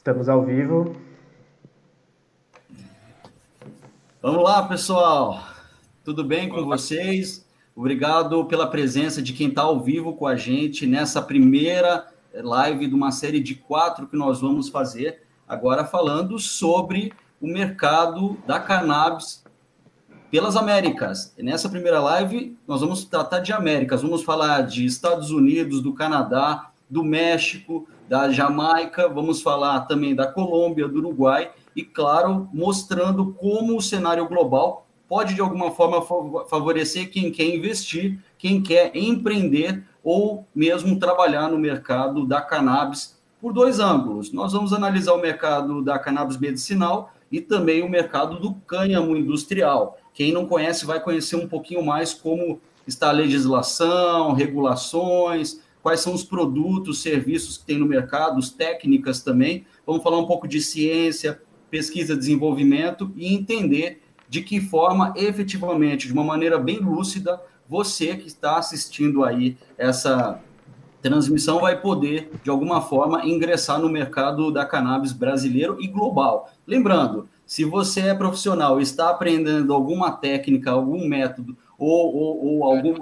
Estamos ao vivo. Vamos lá, pessoal. Tudo bem com vocês? Obrigado pela presença de quem está ao vivo com a gente nessa primeira live de uma série de 4 que nós vamos fazer, agora falando sobre o mercado da cannabis pelas Américas. Nessa primeira live, nós vamos tratar de Américas, vamos falar de Estados Unidos, do Canadá, do México, da Jamaica, vamos falar também da Colômbia, do Uruguai, e, claro, mostrando como o cenário global pode, de alguma forma, favorecer quem quer investir, quem quer empreender ou mesmo trabalhar no mercado da cannabis por dois ângulos. Nós vamos analisar o mercado da cannabis medicinal e também o mercado do cânhamo industrial. Quem não conhece vai conhecer um pouquinho mais como está a legislação, regulações, quais são os produtos, serviços que tem no mercado, as técnicas também. Vamos falar um pouco de ciência, pesquisa, desenvolvimento e entender de que forma, efetivamente, de uma maneira bem lúcida, você que está assistindo aí essa transmissão vai poder, de alguma forma, ingressar no mercado da cannabis brasileiro e global. Lembrando, se você é profissional e está aprendendo alguma técnica, algum método,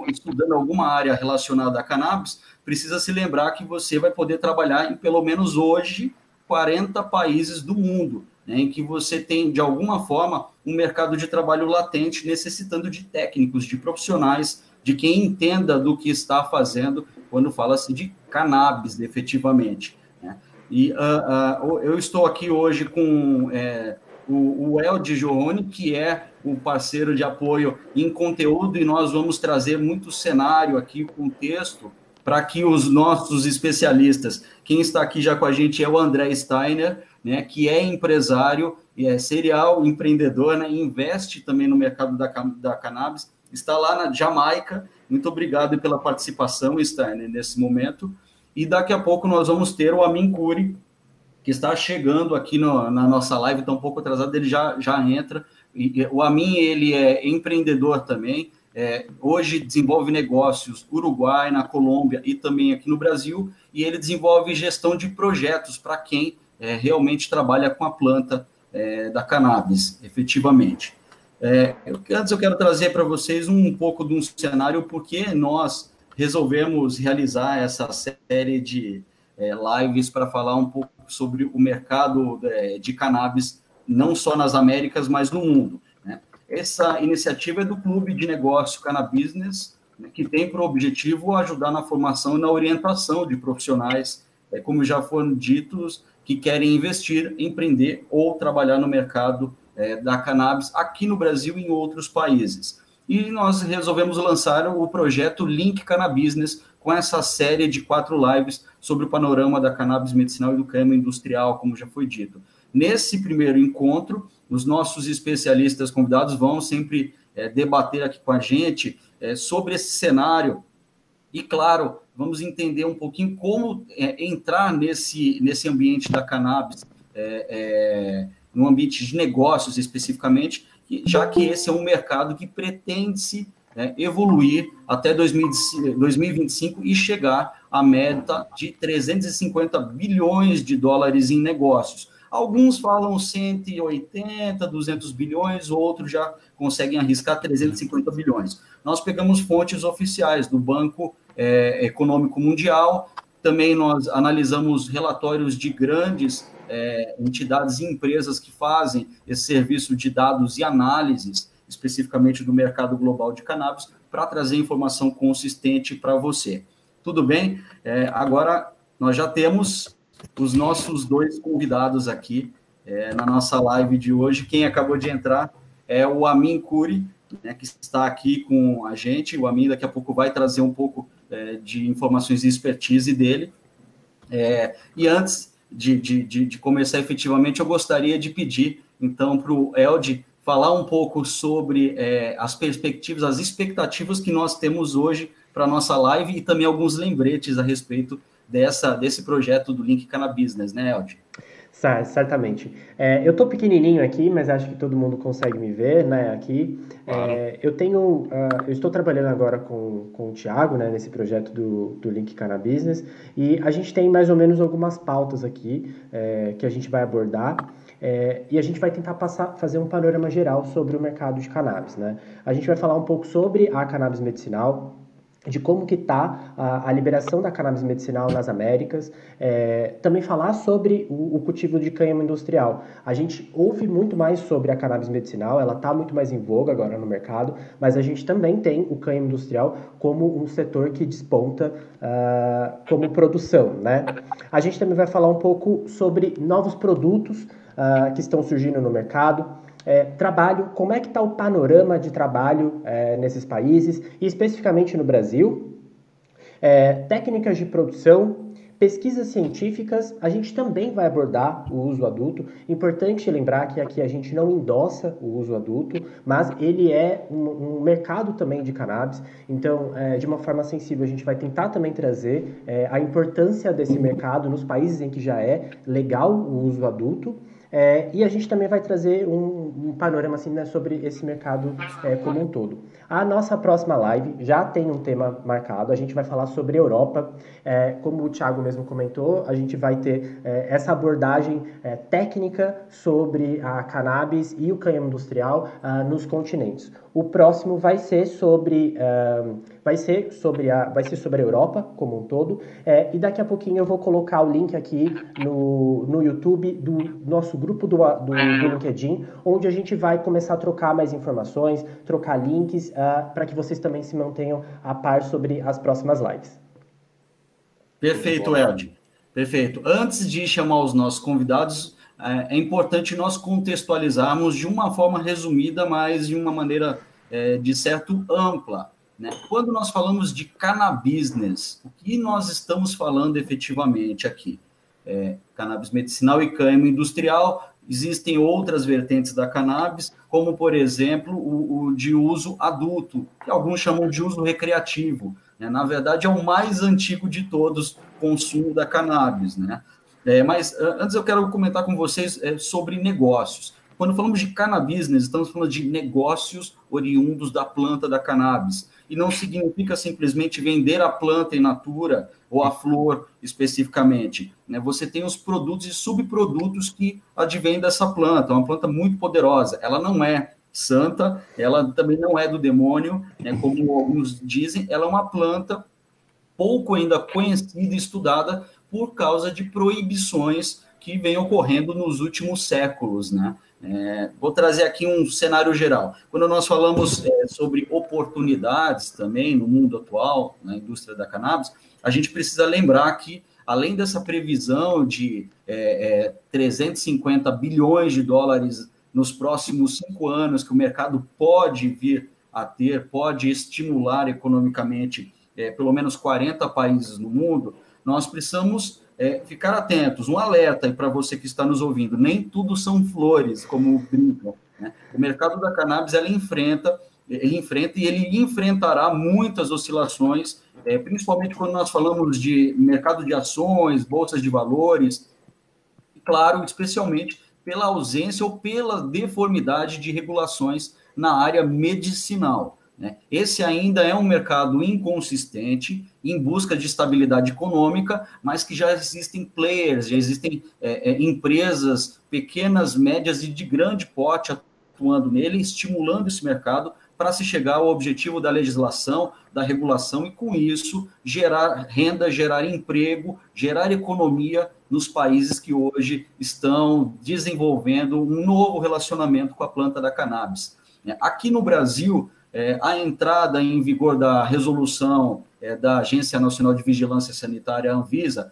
estudando alguma área relacionada à cannabis, precisa se lembrar que você vai poder trabalhar em, pelo menos hoje, 40 países do mundo, né, em que você tem, de alguma forma, um mercado de trabalho latente necessitando de técnicos, de profissionais, de quem entenda do que está fazendo quando fala-se de cannabis, efetivamente. Né? E eu estou aqui hoje com o Eldi Joone, que é o parceiro de apoio em conteúdo, e nós vamos trazer muito cenário aqui, contexto, para que os nossos especialistas, quem está aqui já com a gente é o André Steiner, né, que é empresário, é serial empreendedor, né, investe também no mercado da cannabis, está lá na Jamaica. Muito obrigado pela participação, Steiner, nesse momento. E daqui a pouco nós vamos ter o Amin Khoury, que está chegando aqui na nossa live, está um pouco atrasado, ele já entra. O Amin, ele é empreendedor também, hoje desenvolve negócios no Uruguai, na Colômbia e também aqui no Brasil, e ele desenvolve gestão de projetos para quem realmente trabalha com a planta da cannabis, efetivamente. Antes eu quero trazer para vocês um pouco de um cenário porque nós resolvemos realizar essa série de lives para falar um pouco sobre o mercado de cannabis, não só nas Américas, mas no mundo. Né? Essa iniciativa é do Clube de Negócio Cannabusiness, né, que tem por objetivo ajudar na formação e na orientação de profissionais, como já foram ditos, que querem investir, empreender ou trabalhar no mercado da cannabis aqui no Brasil e em outros países. E nós resolvemos lançar o projeto Link Cannabusiness com essa série de 4 lives sobre o panorama da cannabis medicinal e do cânhamo industrial, como já foi dito. Nesse primeiro encontro, os nossos especialistas convidados vão sempre debater aqui com a gente sobre esse cenário e, claro, vamos entender um pouquinho como entrar nesse ambiente da cannabis, no ambiente de negócios especificamente, já que esse é um mercado que pretende-se evoluir até 2025 e chegar à meta de 350 bilhões de dólares em negócios. Alguns falam 180, 200 bilhões, outros já conseguem arriscar 350 bilhões. Nós pegamos fontes oficiais do Banco Econômico Mundial, também nós analisamos relatórios de grandes entidades e empresas que fazem esse serviço de dados e análises, especificamente do mercado global de cannabis, para trazer informação consistente para você. Tudo bem? Agora, nós já temos os nossos 2 convidados aqui na nossa live de hoje. Quem acabou de entrar é o Amin Khoury, né, que está aqui com a gente. O Amin daqui a pouco vai trazer um pouco de informações e expertise dele. E antes de começar efetivamente, eu gostaria de pedir, então, para o Eldi falar um pouco sobre as perspectivas, as expectativas que nós temos hoje para a nossa live e também alguns lembretes a respeito desse projeto do Link Cannabusiness, né, Eldi? Certamente. Eu estou pequenininho aqui, mas acho que todo mundo consegue me ver, né, aqui. Claro. Eu estou trabalhando agora com o Thiago, né, nesse projeto do Link Cannabis, e a gente tem mais ou menos algumas pautas aqui que a gente vai abordar. E a gente vai tentar fazer um panorama geral sobre o mercado de cannabis, né? A gente vai falar um pouco sobre a cannabis medicinal, de como que está a liberação da cannabis medicinal nas Américas, também falar sobre o cultivo de cânhamo industrial. A gente ouve muito mais sobre a cannabis medicinal, ela está muito mais em voga agora no mercado, mas a gente também tem o cânhamo industrial como um setor que desponta como produção, né? A gente também vai falar um pouco sobre novos produtos que estão surgindo no mercado, trabalho, como é que está o panorama de trabalho nesses países, e especificamente no Brasil, técnicas de produção, pesquisas científicas, a gente também vai abordar o uso adulto. Importante lembrar que aqui a gente não endossa o uso adulto, mas ele é um mercado também de cannabis, então, de uma forma sensível, a gente vai tentar também trazer a importância desse mercado nos países em que já é legal o uso adulto. E a gente também vai trazer um panorama assim, né, sobre esse mercado como um todo. A nossa próxima live já tem um tema marcado, a gente vai falar sobre Europa. Como o Thiago mesmo comentou, a gente vai ter essa abordagem técnica sobre a cannabis e o cânhamo industrial nos continentes. O próximo vai ser sobre a Europa como um todo, e daqui a pouquinho eu vou colocar o link aqui no YouTube do nosso grupo do LinkedIn, onde a gente vai começar a trocar mais informações, trocar links, para que vocês também se mantenham a par sobre as próximas lives. Perfeito, Ed. Perfeito. Antes de chamar os nossos convidados, é importante nós contextualizarmos de uma forma resumida, mas de uma maneira, de certo, ampla, né? Quando nós falamos de cannabis, o que nós estamos falando efetivamente aqui? Cannabis medicinal e cânhamo industrial. Existem outras vertentes da cannabis, como, por exemplo, o de uso adulto, que alguns chamam de uso recreativo. Na verdade, é o mais antigo de todos, consumo da cannabis, né? Mas antes eu quero comentar com vocês sobre negócios. Quando falamos de cannabis, estamos falando de negócios oriundos da planta da cannabis. E não significa simplesmente vender a planta in natura ou a flor especificamente, né? Você tem os produtos e subprodutos que advêm dessa planta. É uma planta muito poderosa. Ela não é santa, ela também não é do demônio, né? Como alguns dizem, ela é uma planta pouco ainda conhecida e estudada por causa de proibições que vêm ocorrendo nos últimos séculos, né? Vou trazer aqui um cenário geral. Quando nós falamos sobre oportunidades também no mundo atual, na indústria da cannabis, a gente precisa lembrar que, além dessa previsão de 350 bilhões de dólares nos próximos 5 anos, que o mercado pode vir a ter, pode estimular economicamente pelo menos 40 países no mundo, nós precisamos ficar atentos. Um alerta para você que está nos ouvindo: nem tudo são flores, como brincam, né? O mercado da cannabis ele enfrenta e ele enfrentará muitas oscilações, principalmente quando nós falamos de mercado de ações, bolsas de valores, e, claro, especialmente pela ausência ou pela deformidade de regulações na área medicinal. Esse ainda é um mercado inconsistente, em busca de estabilidade econômica, mas que já existem players, já existem empresas pequenas, médias e de grande porte atuando nele, estimulando esse mercado para se chegar ao objetivo da legislação, da regulação e, com isso, gerar renda, gerar emprego, gerar economia nos países que hoje estão desenvolvendo um novo relacionamento com a planta da cannabis. Aqui no Brasil, a entrada em vigor da resolução da Agência Nacional de Vigilância Sanitária, Anvisa,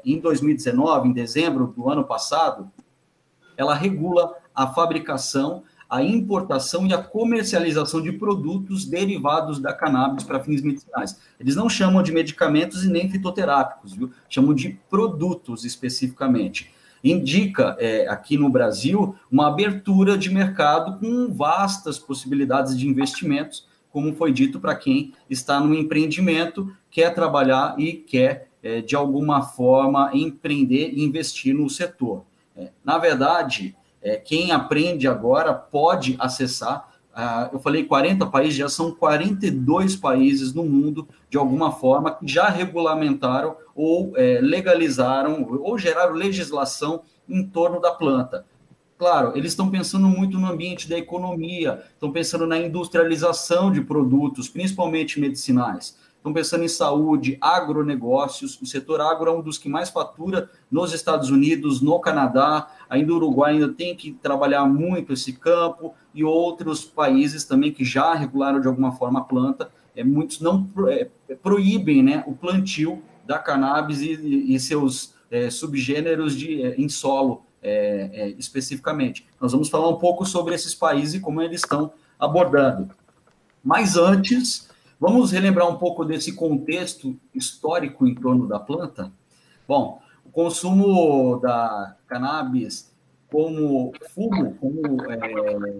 em 2019, em dezembro do ano passado, ela regula a fabricação, a importação e a comercialização de produtos derivados da cannabis para fins medicinais. Eles não chamam de medicamentos e nem fitoterápicos, viu? Chamam de produtos especificamente. Indica, aqui no Brasil, uma abertura de mercado com vastas possibilidades de investimentos, como foi dito, para quem está no empreendimento, quer trabalhar e quer, de alguma forma, empreender e investir no setor. Na verdade, quem aprende agora pode acessar. Eu falei 40 países, já são 42 países no mundo, de alguma forma, que já regulamentaram ou legalizaram ou geraram legislação em torno da planta. Claro, eles estão pensando muito no ambiente da economia, estão pensando na industrialização de produtos, principalmente medicinais. Estão pensando em saúde, agronegócios. O setor agro é um dos que mais fatura nos Estados Unidos, no Canadá. Ainda o Uruguai ainda tem que trabalhar muito esse campo, e outros países também que já regularam de alguma forma a planta. Muitos não proíbem, né, o plantio da cannabis e seus subgêneros em solo, especificamente. Nós vamos falar um pouco sobre esses países e como eles estão abordando. Mas antes, vamos relembrar um pouco desse contexto histórico em torno da planta? Bom, o consumo da cannabis como fumo, como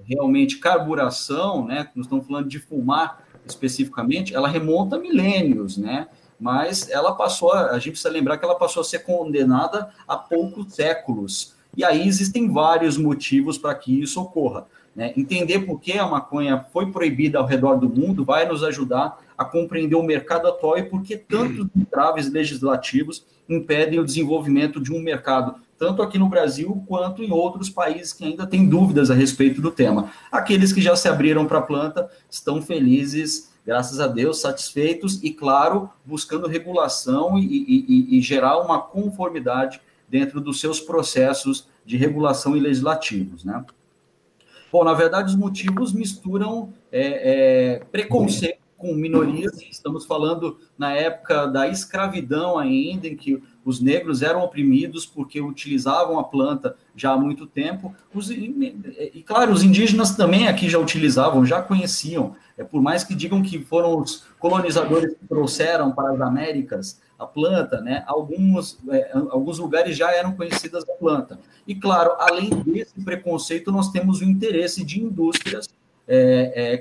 realmente carburação, né? Nós estamos falando de fumar especificamente, ela remonta a milênios, né? Mas ela passou, a gente precisa lembrar que ela passou a ser condenada há poucos séculos. E aí existem vários motivos para que isso ocorra. Né? Entender por que a maconha foi proibida ao redor do mundo vai nos ajudar a compreender o mercado atual e por que tantos entraves legislativos impedem o desenvolvimento de um mercado, tanto aqui no Brasil quanto em outros países que ainda têm dúvidas a respeito do tema. Aqueles que já se abriram para a planta estão felizes, graças a Deus, satisfeitos e, claro, buscando regulação e gerar uma conformidade dentro dos seus processos de regulação e legislativos, né? Bom, na verdade, os motivos misturam preconceito com minorias. Estamos falando na época da escravidão ainda, em que os negros eram oprimidos porque utilizavam a planta já há muito tempo. E, claro, os indígenas também aqui já utilizavam, já conheciam. Por mais que digam que foram os colonizadores que trouxeram para as Américas a planta, né? Alguns lugares já eram conhecidas a planta. E, claro, além desse preconceito, nós temos o interesse de indústrias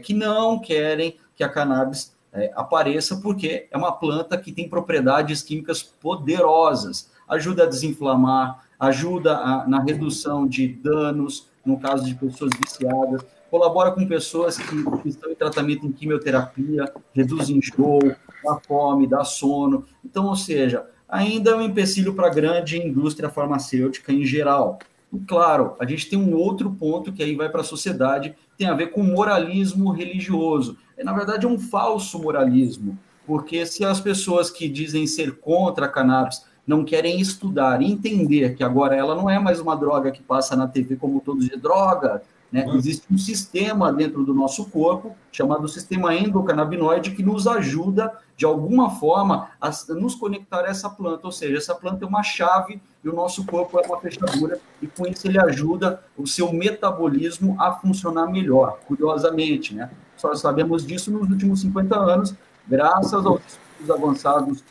que não querem que a cannabis apareça, porque é uma planta que tem propriedades químicas poderosas, ajuda a desinflamar, ajuda na redução de danos, no caso de pessoas viciadas, colabora com pessoas que estão em tratamento em quimioterapia, reduz enjoo, dá fome, dá sono. Então, ou seja, ainda é um empecilho para a grande indústria farmacêutica em geral. E, claro, a gente tem um outro ponto que aí vai para a sociedade, tem a ver com moralismo religioso. Na verdade, é um falso moralismo, porque se as pessoas que dizem ser contra a cannabis não querem estudar e entender que agora ela não é mais uma droga que passa na TV como todos de droga, né? Existe um sistema dentro do nosso corpo, chamado sistema endocannabinoide, que nos ajuda, de alguma forma, a nos conectar a essa planta. Ou seja, essa planta é uma chave e o nosso corpo é uma fechadura, e com isso ele ajuda o seu metabolismo a funcionar melhor, curiosamente, né? Só sabemos disso nos últimos 50 anos, graças aos estudos avançados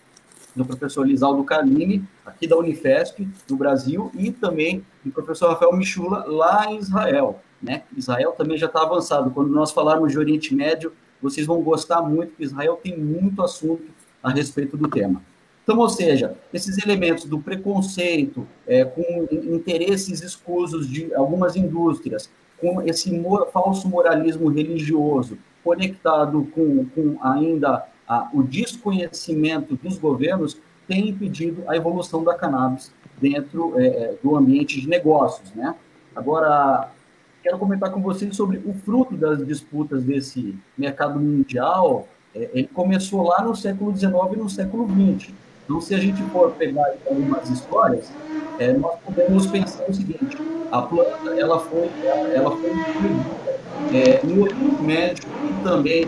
do professor Lisaldo Carlini, aqui da Unifesp, no Brasil, e também do professor Rafael Michula, lá em Israel. Né? Israel também já está avançado. Quando nós falarmos de Oriente Médio, vocês vão gostar muito, porque Israel tem muito assunto a respeito do tema. Então, ou seja, esses elementos do preconceito, com interesses escusos de algumas indústrias, com esse falso moralismo religioso, conectado com ainda o desconhecimento dos governos, tem impedido a evolução da cannabis dentro do ambiente de negócios, né? Agora, quero comentar com vocês sobre o fruto das disputas desse mercado mundial. Ele começou lá no século XIX e no século XX. Então, se a gente for pegar algumas histórias, nós podemos pensar o seguinte: a planta ela foi proibida no Oriente Médio e também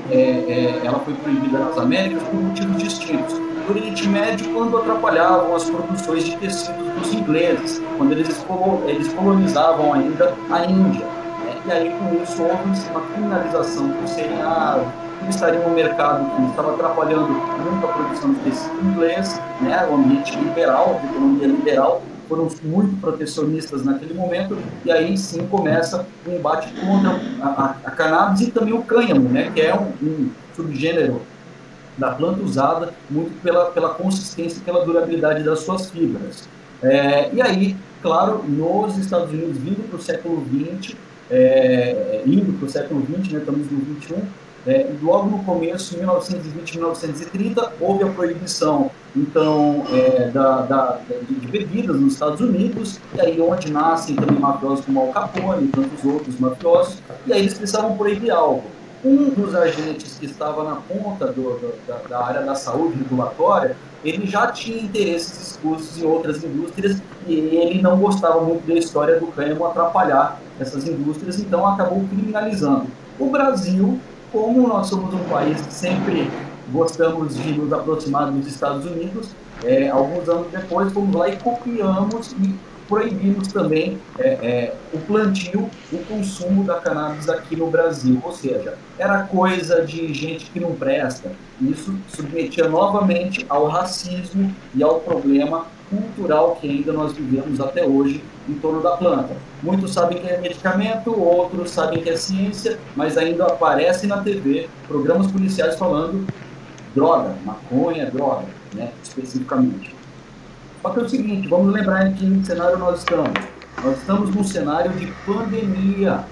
ela foi proibida nas Américas por motivos distintos. No Oriente Médio, quando atrapalhavam as produções de tecidos dos ingleses, quando eles colonizavam ainda a Índia. E aí, com isso, houve uma criminalização por serem eles estariam no mercado que estava atrapalhando muito a produção de tecido inglês, né, o ambiente liberal, a economia liberal, foram muito protecionistas naquele momento, e aí sim começa um embate contra a cannabis e também o cânhamo, né, que é um subgênero da planta usada muito pela consistência e pela durabilidade das suas fibras. E aí, claro, nos Estados Unidos, vindo para o século XX, indo para o século XX, né, estamos no XXI, logo no começo, em 1920, 1930, houve a proibição, então, de bebidas nos Estados Unidos, e aí onde nascem também mafiosos como Al Capone e tantos outros mafiosos, e aí eles precisavam proibir algo. Um dos agentes que estava na ponta da área da saúde regulatória, ele já tinha interesses escusos em outras indústrias e ele não gostava muito da história do cânhamo atrapalhar essas indústrias, então acabou criminalizando. O Brasil, como nós somos um país que sempre gostamos de nos aproximar dos Estados Unidos, alguns anos depois fomos lá e copiamos e proibimos também o plantio, o consumo da cannabis aqui no Brasil. Ou seja, era coisa de gente que não presta. Isso submetia novamente ao racismo e ao problema cultural que ainda nós vivemos até hoje em torno da planta. Muitos sabem que é medicamento, outros sabem que é ciência, mas ainda aparecem na TV programas policiais falando droga, maconha, droga, né, especificamente. Só que é o seguinte, vamos lembrar em que cenário nós estamos. Nós estamos num cenário de pandemia.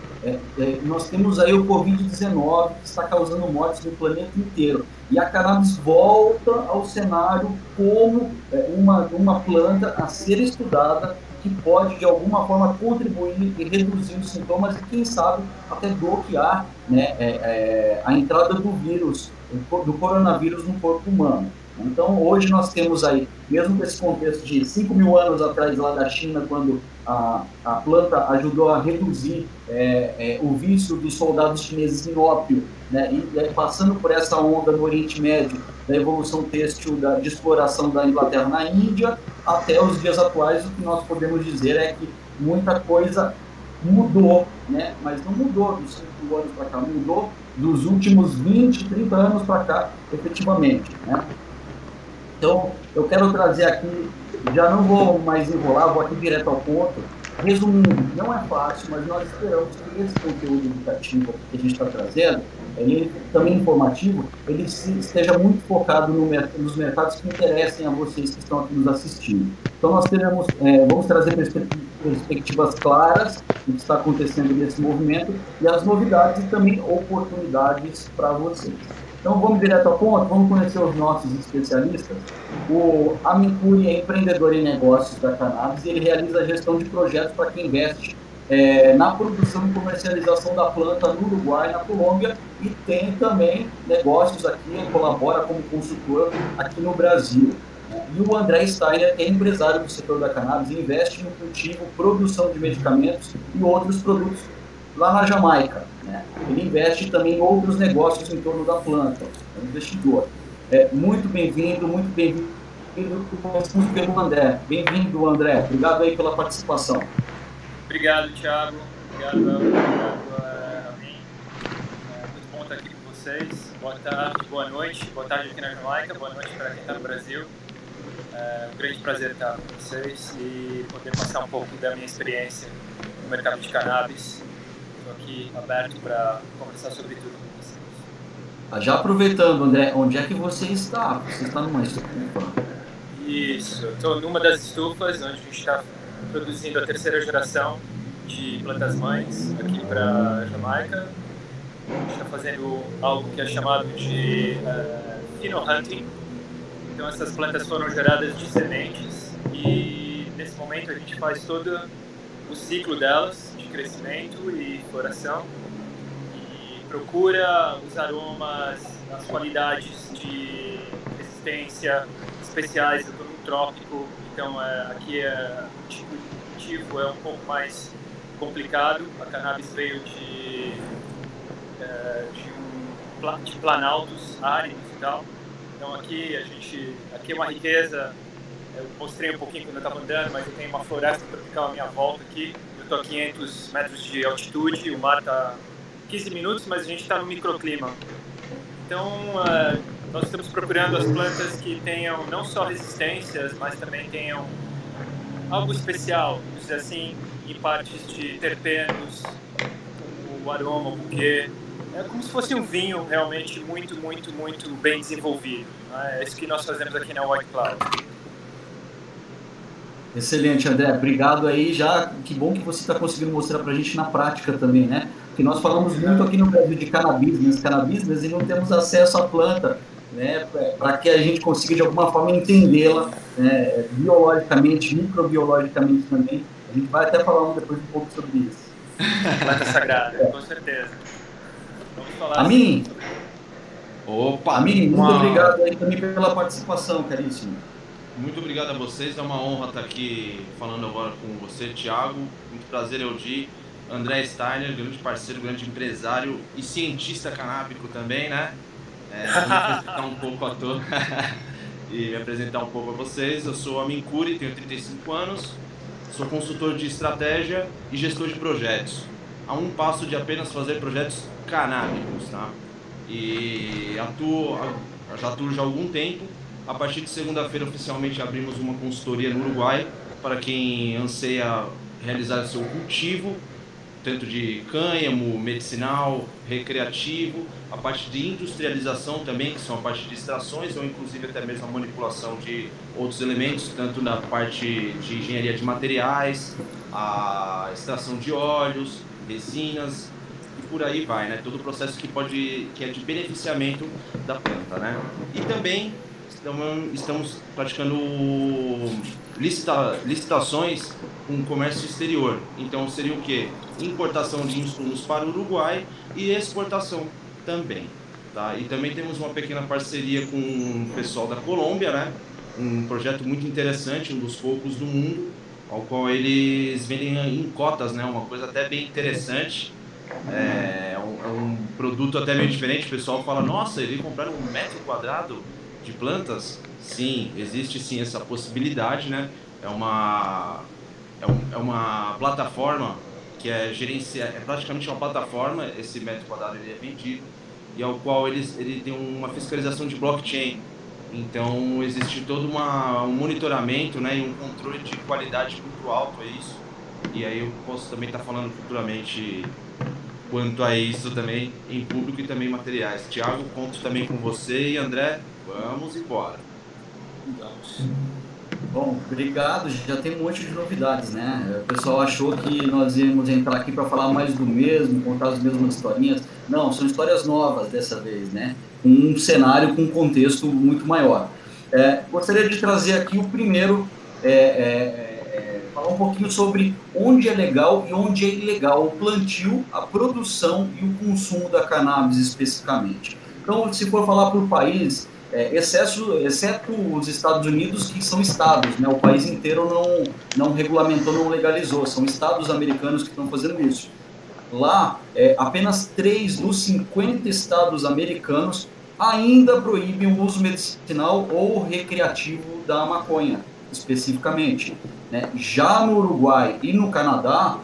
Nós temos aí o Covid-19, que está causando mortes no planeta inteiro. E a cannabis volta ao cenário como uma planta a ser estudada, que pode, de alguma forma, contribuir e reduzir os sintomas e, quem sabe, até bloquear, né, a entrada do vírus, do coronavírus no corpo humano. Então, hoje nós temos aí, mesmo nesse contexto de 5 mil anos atrás lá da China, quando a planta ajudou a reduzir o vício dos soldados chineses em ópio, né? E aí, passando por essa onda no Oriente Médio, da evolução têxtil, de exploração da Inglaterra na Índia, até os dias atuais, o que nós podemos dizer é que muita coisa mudou, né? Mas não mudou dos 5 mil anos para cá, mudou dos últimos 20, 30 anos para cá, efetivamente, né? Então, eu quero trazer aqui, já não vou mais enrolar, vou aqui direto ao ponto. Resumindo, não é fácil, mas nós esperamos que esse conteúdo educativo que a gente está trazendo, ele também informativo, ele esteja muito focado nos mercados que interessem a vocês que estão aqui nos assistindo. Então, nós vamos trazer perspectivas claras do que está acontecendo nesse movimento e as novidades e também oportunidades para vocês. Então, vamos direto ao ponto, vamos conhecer os nossos especialistas. O Amin é empreendedor em negócios da cannabis e ele realiza a gestão de projetos para quem investe na produção e comercialização da planta no Uruguai, na Colômbia, e tem também negócios aqui, colabora como consultor aqui no Brasil. E o André Steiner é empresário do setor da cannabis e investe no cultivo, produção de medicamentos e outros produtos lá na Jamaica, né? Ele investe também em outros negócios em torno da planta, é um investidor. Muito bem-vindo pelo André. Bem-vindo, André. Obrigado aí pela participação. Obrigado, Thiago. Obrigado, obrigado a mim. Muito bom estar aqui com vocês. Boa tarde, boa noite. Boa tarde aqui na Jamaica, boa noite para quem está no Brasil. Um grande prazer estar com vocês e poder passar um pouco da minha experiência no mercado de cannabis. Estou aqui aberto para conversar sobre tudo com vocês. Já aproveitando, André, onde é que você está? Você está numa estufa? Isso, eu estou numa das estufas onde a gente está produzindo a terceira geração de plantas-mães aqui para Jamaica. A gente está fazendo algo que é chamado de pheno-hunting. Então essas plantas foram geradas de sementes e nesse momento a gente faz todo o ciclo delas, de crescimento e floração, e procura os aromas, as qualidades de resistência especiais do trópico. Então aqui o tipo de cultivo é um pouco mais complicado. A cannabis veio de planaltos áridos e tal. Então aqui é uma riqueza. Eu mostrei um pouquinho quando eu estava andando, mas eu tenho uma floresta tropical à minha volta aqui. Eu estou a 500 metros de altitude, o mar está 15 minutos, mas a gente está no microclima. Então nós estamos procurando as plantas que tenham não só resistências, mas também tenham algo especial, vamos dizer assim, em partes de terpenos, o aroma, o buquê. É como se fosse um vinho realmente muito, muito, muito bem desenvolvido. É isso que nós fazemos aqui na White Cloud. Excelente, André. Obrigado aí. Já, que bom que você está conseguindo mostrar para a gente na prática também, né? Porque nós falamos muito aqui no Brasil de cannabis, e não temos acesso à planta, né? Para que a gente consiga, de alguma forma, entendê-la, né? Biologicamente, microbiologicamente também. A gente vai até falar depois um pouco sobre isso. Planta sagrada, com certeza. Vamos falar Amin, assim. Opa! Amin, muito obrigado aí também pela participação, caríssimo. Muito obrigado a vocês, é uma honra estar aqui falando agora com você, Thiago. Muito prazer, Eldi. André Steiner, grande parceiro, grande empresário e cientista canábico também, né? Vou me apresentar um pouco a todos e me apresentar um pouco a vocês. Eu sou Amin Khoury, tenho 35 anos, sou consultor de estratégia e gestor de projetos. A um passo de apenas fazer projetos canábicos, tá? E já atuo já há algum tempo. A partir de segunda-feira, oficialmente, abrimos uma consultoria no Uruguai para quem anseia realizar seu cultivo, tanto de cânhamo, medicinal, recreativo, a parte de industrialização também, que são a parte de extrações, ou inclusive até mesmo a manipulação de outros elementos, tanto na parte de engenharia de materiais, a extração de óleos, resinas, e por aí vai, né? Todo o processo que é de beneficiamento da planta, né? E também estamos praticando licitações com comércio exterior. Então seria o quê? Importação de insumos para o Uruguai e exportação também. Tá? E também temos uma pequena parceria com o pessoal da Colômbia, né? Um projeto muito interessante, um dos poucos do mundo, ao qual eles vendem em cotas, né? Uma coisa até bem interessante. É um produto até meio diferente. O pessoal fala, nossa, ele compraram 1 metro quadrado de plantas? Sim, existe sim essa possibilidade, né? É uma plataforma que é praticamente uma plataforma. Esse metro quadrado ele é vendido e ao qual ele tem uma fiscalização de blockchain. Então existe todo um monitoramento, né, e um controle de qualidade muito alto, é isso. E aí eu posso também estar falando futuramente quanto a isso também em público e também materiais. Thiago, conto também com você, e André, vamos embora. Vamos. Bom, obrigado. Já tem um monte de novidades, né? O pessoal achou que nós íamos entrar aqui para falar mais do mesmo, contar as mesmas historinhas. Não, são histórias novas dessa vez, né? Com um cenário, com um contexto muito maior. Gostaria de trazer aqui o primeiro, falar um pouquinho sobre onde é legal e onde é ilegal o plantio, a produção e o consumo da cannabis especificamente. Então, se for falar por país, exceto os Estados Unidos, que são estados, né? O país inteiro não regulamentou, não legalizou, são estados americanos que estão fazendo isso. Lá, apenas 3 dos 50 estados americanos ainda proíbem o uso medicinal ou recreativo da maconha, especificamente. Né? Já no Uruguai e no Canadá,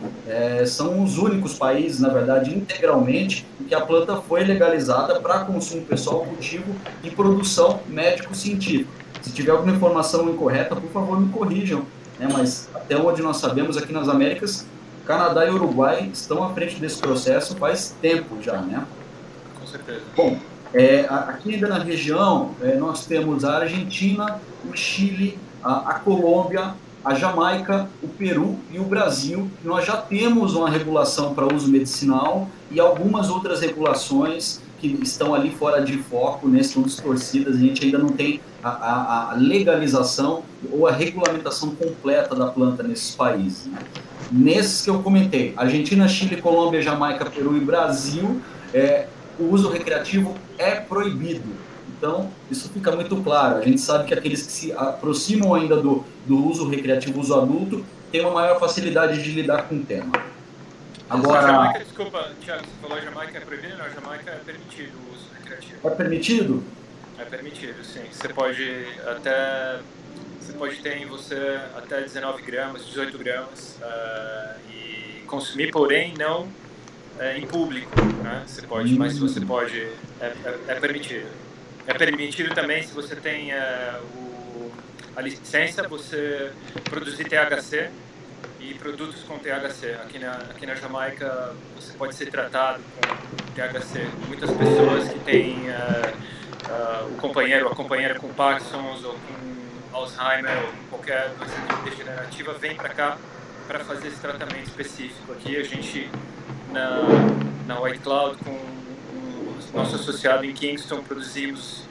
são os únicos países, na verdade, integralmente, em que a planta foi legalizada para consumo pessoal, cultivo e produção médico-científica. Se tiver alguma informação incorreta, por favor, me corrijam. Né? Mas até onde nós sabemos, aqui nas Américas, Canadá e Uruguai estão à frente desse processo faz tempo já, né? Com certeza. Bom, aqui ainda na região, nós temos a Argentina, o Chile, a Colômbia, a Jamaica, o Peru e o Brasil. Nós já temos uma regulação para uso medicinal e algumas outras regulações que estão ali fora de foco, né, estão distorcidas. A gente ainda não tem a legalização ou a regulamentação completa da planta nesses países, né? Nesses que eu comentei, Argentina, Chile, Colômbia, Jamaica, Peru e Brasil, o uso recreativo é proibido. Então, isso fica muito claro. A gente sabe que aqueles que se aproximam ainda do uso recreativo, uso adulto, têm uma maior facilidade de lidar com o tema. Agora... Jamaica, desculpa, Thiago, você falou Jamaica é proibido? Não, Jamaica é permitido o uso recreativo. É permitido? É permitido, sim. Você pode ter em você até 19 gramas, 18 gramas e consumir, porém, não em público, né? Você pode, mas você pode, é permitido. É permitido também se você tem a licença, você produzir THC e produtos com THC. Aqui na Jamaica você pode ser tratado com THC. Muitas pessoas que têm o companheiro, a companheira com Parkinson's ou com Alzheimer ou qualquer doença degenerativa vem para cá para fazer esse tratamento específico. Aqui a gente, na White Cloud, com o nosso associado em Kingston, produzimos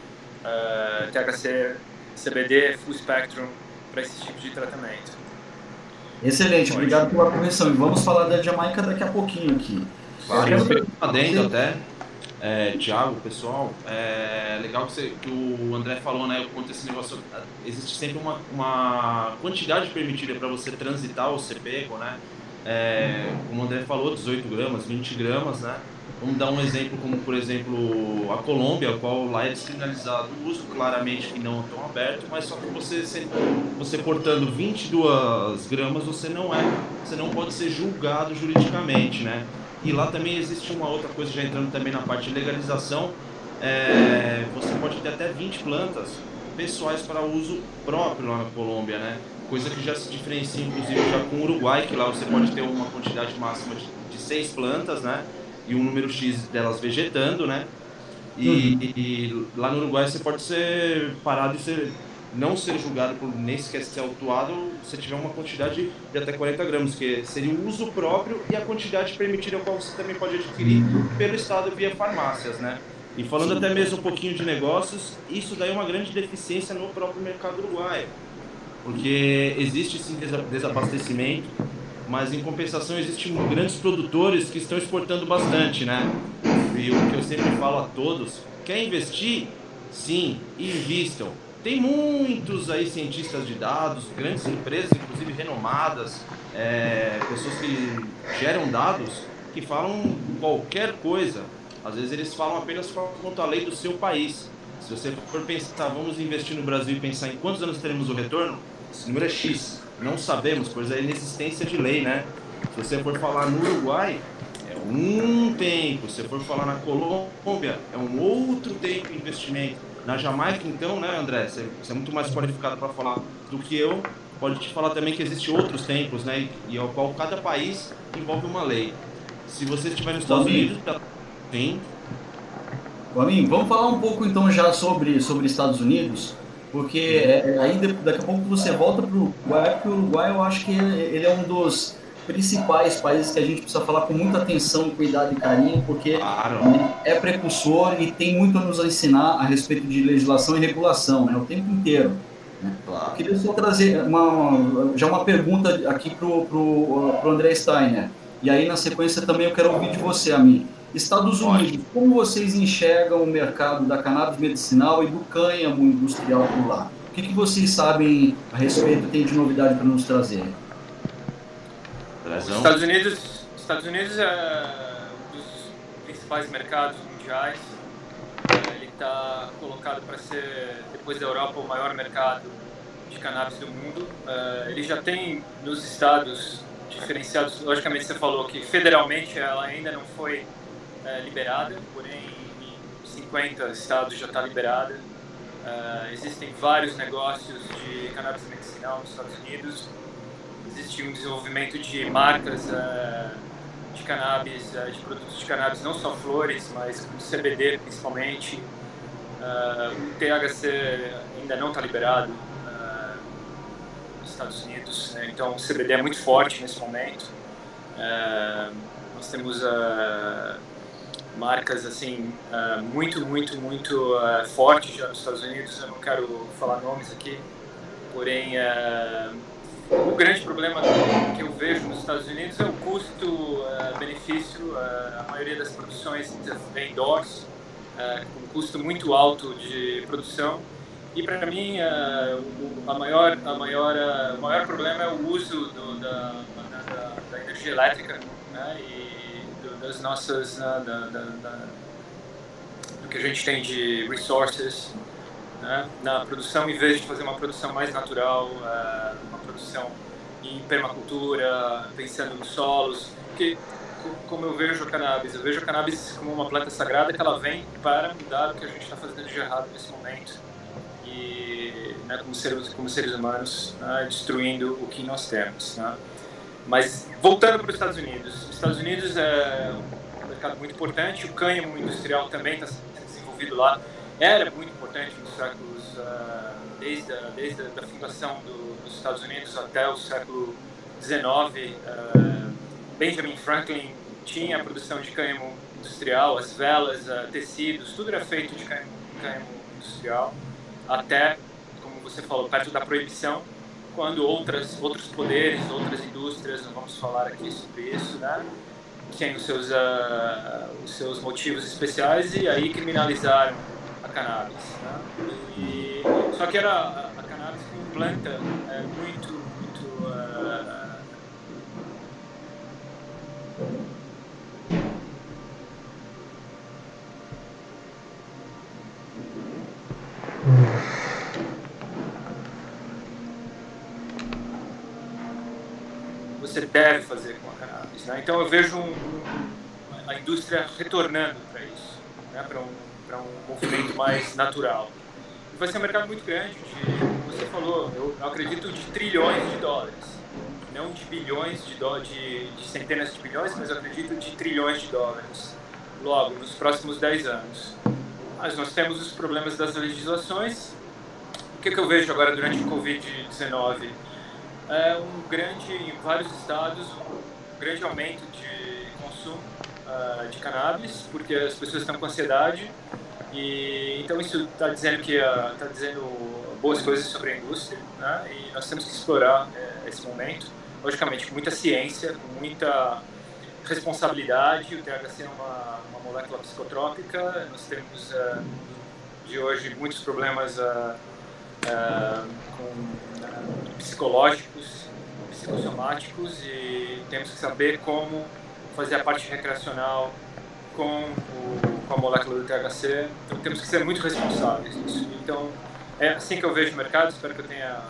THC, CBD, Full Spectrum para esse tipo de tratamento. Excelente, obrigado pela correção. E vamos falar da Jamaica daqui a pouquinho aqui. Claro, adendo até, Thiago, pessoal, é legal que o André falou, né? Quanto esse negócio, existe sempre uma quantidade permitida para você transitar o CPECO, né? Como o André falou, 18 gramas, 20 gramas, né? Vamos dar um exemplo, como por exemplo a Colômbia, o qual lá é descriminalizado o uso, claramente que não tão aberto, mas só que você portando 22 gramas, você não pode ser julgado juridicamente, né? E lá também existe uma outra coisa, já entrando também na parte de legalização, você pode ter até 20 plantas pessoais para uso próprio lá na Colômbia, né? Coisa que já se diferencia, inclusive, já com o Uruguai, que lá você pode ter uma quantidade máxima de 6 plantas, né? E um número X delas vegetando, né? E lá no Uruguai você pode ser parado e não ser julgado por nem sequer ser autuado se tiver uma quantidade de até 40 gramas, que seria o uso próprio e a quantidade permitida, a qual você também pode adquirir pelo Estado via farmácias, né? E falando até mesmo um pouquinho de negócios, isso daí é uma grande deficiência no próprio mercado uruguaio, porque existe sim desabastecimento, mas em compensação existem grandes produtores que estão exportando bastante, né? E o que eu sempre falo a todos, quer investir? Sim, invistam. Tem muitos aí cientistas de dados, grandes empresas, inclusive renomadas, pessoas que geram dados, que falam qualquer coisa. Às vezes eles falam apenas quanto à lei do seu país. Se você for pensar, vamos investir no Brasil e pensar em quantos anos teremos o retorno, esse número é X. Não sabemos, pois é a inexistência de lei, né? Se você for falar no Uruguai, é um tempo. Se você for falar na Colômbia, é um outro tempo de investimento. Na Jamaica, então, né, André? Você é muito mais qualificado para falar do que eu. Pode te falar também que existem outros tempos, né? E ao qual cada país envolve uma lei. Se você estiver nos Estados Unidos, sim. Amigo, vamos falar um pouco então já sobre Estados Unidos, porque aí daqui a pouco você volta para o Uruguai, porque o Uruguai eu acho que ele é um dos principais países que a gente precisa falar com muita atenção, cuidado e carinho, porque é precursor e tem muito a nos ensinar a respeito de legislação e regulação, né, o tempo inteiro. Né? Claro. Eu queria só trazer uma pergunta aqui para o André Steiner, e aí na sequência também eu quero ouvir de você, Ami. Estados Unidos, como vocês enxergam o mercado da cannabis medicinal e do cânhamo industrial por lá? O que vocês sabem a respeito, tem de novidade para nos trazer? Os Estados Unidos é um dos principais mercados mundiais. Ele está colocado para ser, depois da Europa, o maior mercado de cannabis do mundo. Ele já tem nos estados diferenciados, logicamente você falou que federalmente ela ainda não foi liberada, porém em 50 estados já está liberada. Existem vários negócios de cannabis medicinal nos Estados Unidos. Existe um desenvolvimento de marcas de cannabis, de produtos de cannabis, não só flores, mas com CBD principalmente. O THC ainda não está liberado nos Estados Unidos, né? Então o CBD é muito forte nesse momento. Nós temos marcas assim muito fortes já nos Estados Unidos. Eu não quero falar nomes aqui, porém o grande problema que eu vejo nos Estados Unidos é o custo-benefício. A maioria das produções é indoors, com um custo muito alto de produção. E para mim o maior problema é o uso da energia elétrica, né? E das nossas do que a gente tem de resources, né, na produção, em vez de fazer uma produção mais natural, uma produção em permacultura, pensando nos solos. Porque, como eu vejo a cannabis como uma planta sagrada que ela vem para mudar o que a gente está fazendo de errado nesse momento e, né, como seres humanos, né, destruindo o que nós temos, né. Mas voltando para os Estados Unidos é um mercado muito importante. O cânhamo industrial também está sendo desenvolvido lá. Era muito importante nos séculos desde a fundação dos Estados Unidos até o século XIX. Benjamin Franklin tinha a produção de cânhamo industrial, as velas, tecidos, tudo era feito de cânhamo industrial, até, como você falou, perto da proibição, quando outros poderes, outras indústrias, não vamos falar aqui sobre isso, né, tinham os seus motivos especiais e aí criminalizaram a cannabis, né? Só que era a cannabis como planta muito você deve fazer com a cannabis, né? Então eu vejo a indústria retornando para isso, né? Para um movimento mais natural. E vai ser um mercado muito grande, como você falou, eu acredito de trilhões de dólares, não de bilhões de centenas de bilhões, mas eu acredito de trilhões de dólares logo nos próximos 10 anos. Mas nós temos os problemas das legislações. O que eu vejo agora durante o Covid-19? Em vários estados, um grande aumento de consumo de cannabis, porque as pessoas estão com ansiedade, e então isso está dizendo boas coisas sobre a indústria, né? E nós temos que explorar esse momento, logicamente com muita ciência, com muita responsabilidade. O THC é uma molécula psicotrópica, nós temos de hoje muitos problemas psicológicos, psicossomáticos, e temos que saber como fazer a parte recreacional com a molécula do THC. Então temos que ser muito responsáveis nisso. Então é assim que eu vejo o mercado. Espero que eu tenha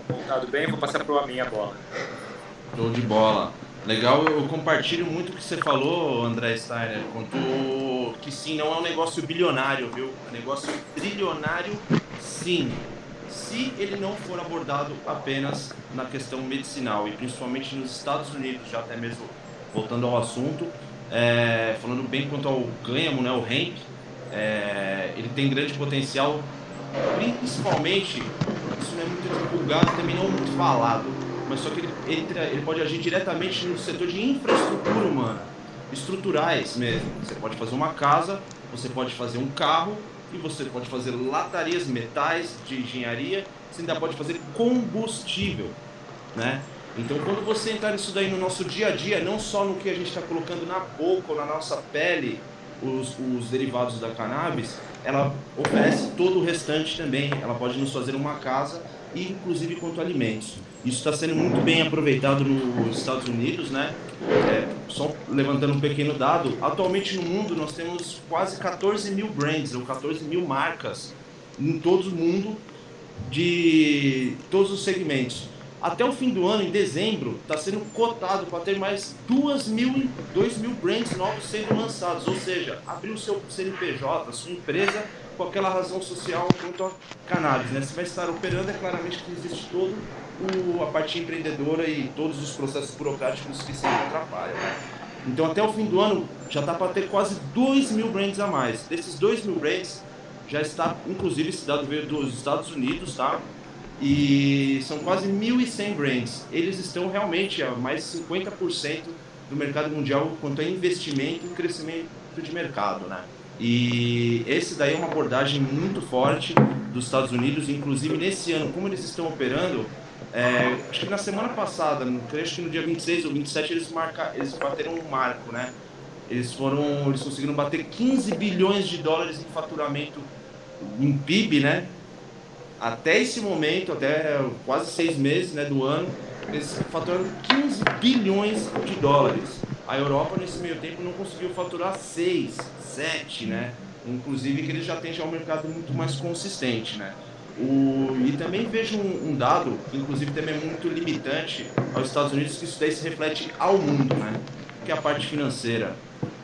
apontado bem. Vou passar para a minha bola. Show de bola. Legal, eu compartilho muito o que você falou, André Steiner, quanto que sim, não é um negócio bilionário, viu? É um negócio trilionário, sim, se ele não for abordado apenas na questão medicinal, e principalmente nos Estados Unidos, já até mesmo voltando ao assunto, falando bem quanto ao cânhamo, né, o hemp, ele tem grande potencial, principalmente, isso não é muito divulgado, também não é muito falado, mas só que ele pode agir diretamente no setor de infraestrutura humana, estruturais mesmo. Você pode fazer uma casa, você pode fazer um carro, e você pode fazer latarias, metais, de engenharia, você ainda pode fazer combustível, né? Então, quando você entrar nisso daí no nosso dia a dia, não só no que a gente está colocando na boca ou na nossa pele, os derivados da cannabis, ela oferece todo o restante também. Ela pode nos fazer uma casa, e inclusive quanto a alimentos. Isso está sendo muito bem aproveitado nos Estados Unidos, né? Só levantando um pequeno dado, atualmente no mundo nós temos quase 14 mil brands, ou 14 mil marcas, em todo o mundo, de todos os segmentos. Até o fim do ano, em dezembro, está sendo cotado para ter mais 2 mil brands novos sendo lançados. Ou seja, abrir o seu CNPJ, a sua empresa, com aquela razão social quanto a cannabis, né? Você vai estar operando, claramente que existe toda a parte empreendedora e todos os processos burocráticos que sempre atrapalham, né? Então, até o fim do ano, já está para ter quase 2 mil brands a mais. Desses 2 mil brands, já está, inclusive, esse dado veio dos Estados Unidos, tá? E são quase 1.100 brands. Eles estão realmente a mais de 50% do mercado mundial quanto a investimento e crescimento de mercado, né? E esse daí é uma abordagem muito forte dos Estados Unidos, inclusive nesse ano, como eles estão operando, acho que na semana passada, acho que no dia 26 ou 27, eles bateram um marco, né? Eles conseguiram bater 15 bilhões de dólares em faturamento em PIB, né? Até esse momento, até quase 6 meses, né, do ano, eles faturaram 15 bilhões de dólares. A Europa, nesse meio tempo, não conseguiu faturar 6, 7, né? Inclusive que eles já têm um mercado muito mais consistente, né? E também vejo um dado, que inclusive também é muito limitante aos Estados Unidos, que isso daí se reflete ao mundo, né? Que é a parte financeira.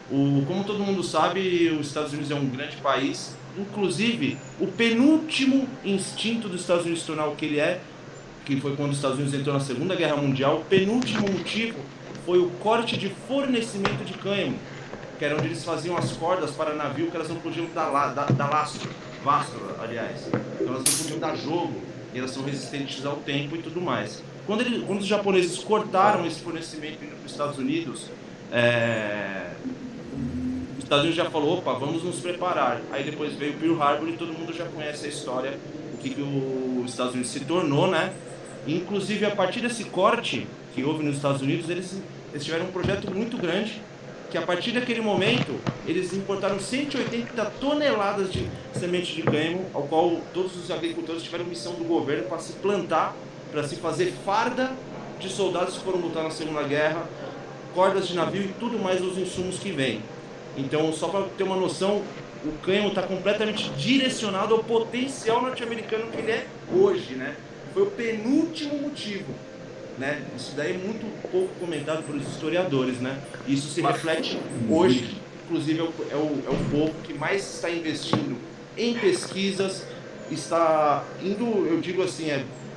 Como todo mundo sabe, os Estados Unidos é um grande país. Inclusive, o penúltimo instinto dos Estados Unidos se tornar o que ele é, que foi quando os Estados Unidos entrou na Segunda Guerra Mundial, o penúltimo motivo foi o corte de fornecimento de cânhamo, que era onde eles faziam as cordas para navio que elas não podiam dar lastro, aliás. então elas não podiam dar jogo, e elas são resistentes ao tempo e tudo mais. Quando os japoneses cortaram esse fornecimento indo para os Estados Unidos, os Estados Unidos já falou, opa, vamos nos preparar. Aí depois veio o Pearl Harbor e todo mundo já conhece a história, o que os Estados Unidos se tornou, né? Inclusive, a partir desse corte que houve nos Estados Unidos, eles tiveram um projeto muito grande, que a partir daquele momento, eles importaram 180 toneladas de semente de cânhamo, ao qual todos os agricultores tiveram missão do governo para se plantar, para se fazer farda de soldados que foram lutar na Segunda Guerra, cordas de navio e tudo mais os insumos que vêm. Então, só para ter uma noção, o cânhamo está completamente direcionado ao potencial norte-americano que ele é hoje, né? Foi o penúltimo motivo, né? Isso daí é muito pouco comentado pelos historiadores, né? Isso se reflete hoje, inclusive é o povo que mais está investindo em pesquisas, está indo, eu digo assim,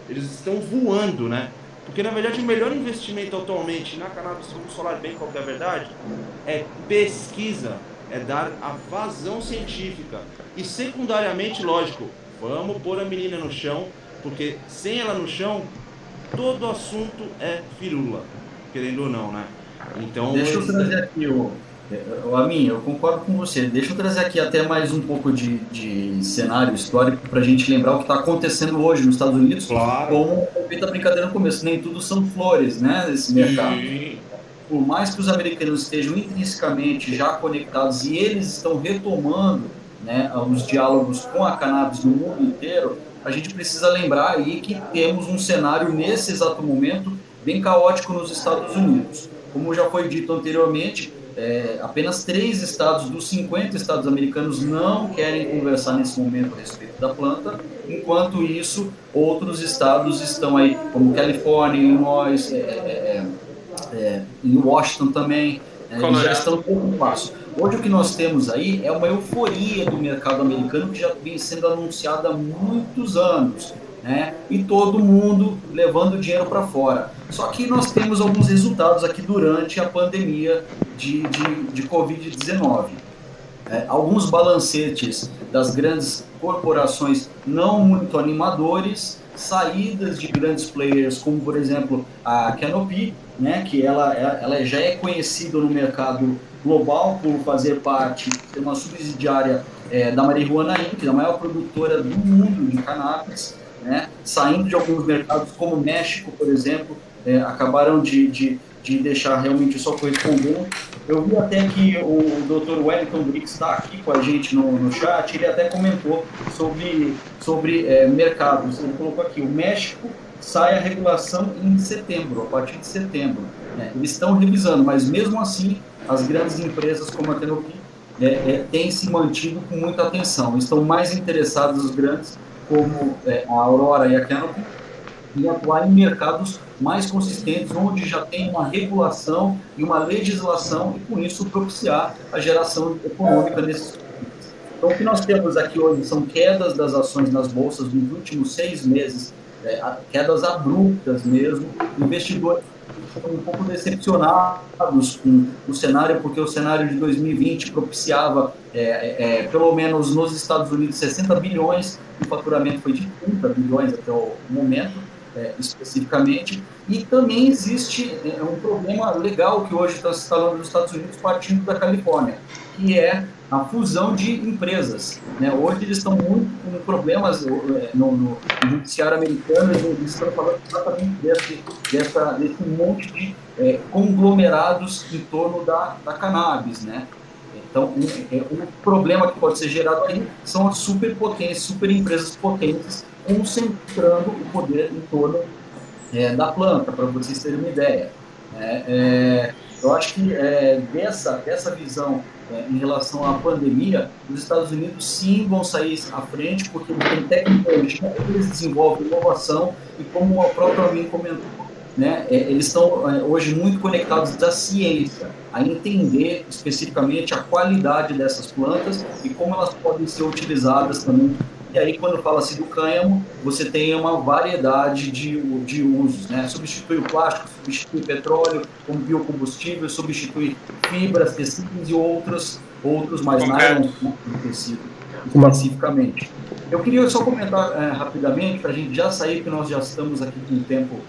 eles estão voando, né? Porque, na verdade, o melhor investimento atualmente na cannabis, vamos falar bem qual que é a verdade, é pesquisa, é dar a vazão científica. E, secundariamente, lógico, vamos pôr a menina no chão, porque sem ela no chão, todo assunto é firula, querendo ou não, né? Então, deixa eu trazer aqui, Amin, eu concordo com você. Deixa eu trazer aqui até mais um pouco de cenário histórico para a gente lembrar o que está acontecendo hoje nos Estados Unidos. Claro. Como eu fiz a brincadeira no começo, nem tudo são flores, né, nesse mercado. Sim. Por mais que os americanos estejam intrinsecamente já conectados e eles estão retomando, né, os diálogos com a cannabis no mundo inteiro, a gente precisa lembrar aí que temos um cenário nesse exato momento bem caótico nos Estados Unidos. Como já foi dito anteriormente, apenas 3 estados dos 50 estados americanos não querem conversar nesse momento a respeito da planta, enquanto isso, outros estados estão aí, como Califórnia, Illinois, em Washington também, eles já estão preocupados. Hoje o que nós temos aí é uma euforia do mercado americano que já vem sendo anunciada há muitos anos, né? E todo mundo levando dinheiro para fora. Só que nós temos alguns resultados aqui durante a pandemia de Covid-19. Alguns balancetes das grandes corporações não muito animadores, saídas de grandes players, como por exemplo a Canopy, né, que ela já é conhecida no mercado global por fazer parte, ser uma subsidiária da Marijuana Inc., da maior produtora do mundo de cannabis, né, saindo de alguns mercados como o México, por exemplo, acabaram de deixar realmente só correspondendo. Eu vi até que o Dr. Wellington Briggs está aqui com a gente no chat, ele até comentou sobre mercados. Ele colocou aqui, o México sai a regulação em setembro, a partir de setembro. Né? Eles estão revisando, mas mesmo assim, as grandes empresas como a Canopy têm se mantido com muita atenção. Estão mais interessados, os grandes, como a Aurora e a Canopy, em atuar em mercados mais consistentes, onde já tem uma regulação e uma legislação, e com isso propiciar a geração econômica nesses países. Então, o que nós temos aqui hoje são quedas das ações nas bolsas nos últimos 6 meses, quedas abruptas mesmo, investidores ficam um pouco decepcionados com o cenário, porque o cenário de 2020 propiciava, pelo menos nos Estados Unidos, 60 bilhões, o faturamento foi de 30 bilhões até o momento, especificamente, e também existe um problema legal que hoje está se instalando nos Estados Unidos partindo da Califórnia, que é a fusão de empresas. Né? Hoje eles estão muito com problemas no judiciário americano, eles estão falando exatamente desse monte de conglomerados em torno da cannabis, né? Então, um problema que pode ser gerado aí são as superpotências, superempresas potentes, concentrando o poder em torno da planta, para vocês terem uma ideia. Eu acho que dessa visão em relação à pandemia, os Estados Unidos sim vão sair à frente, porque eles têm tecnologia, eles desenvolvem inovação, e como o próprio Amin comentou, né, eles estão hoje muito conectados à ciência, a entender especificamente a qualidade dessas plantas e como elas podem ser utilizadas também. E aí, quando fala-se do cânhamo, você tem uma variedade de usos, né? Substitui o plástico, substitui o petróleo como biocombustível, substitui fibras, tecidos e outros mais nylon, né, tecido. especificamente. Eu queria só comentar rapidamente, para a gente já sair, que nós já estamos aqui com o tempo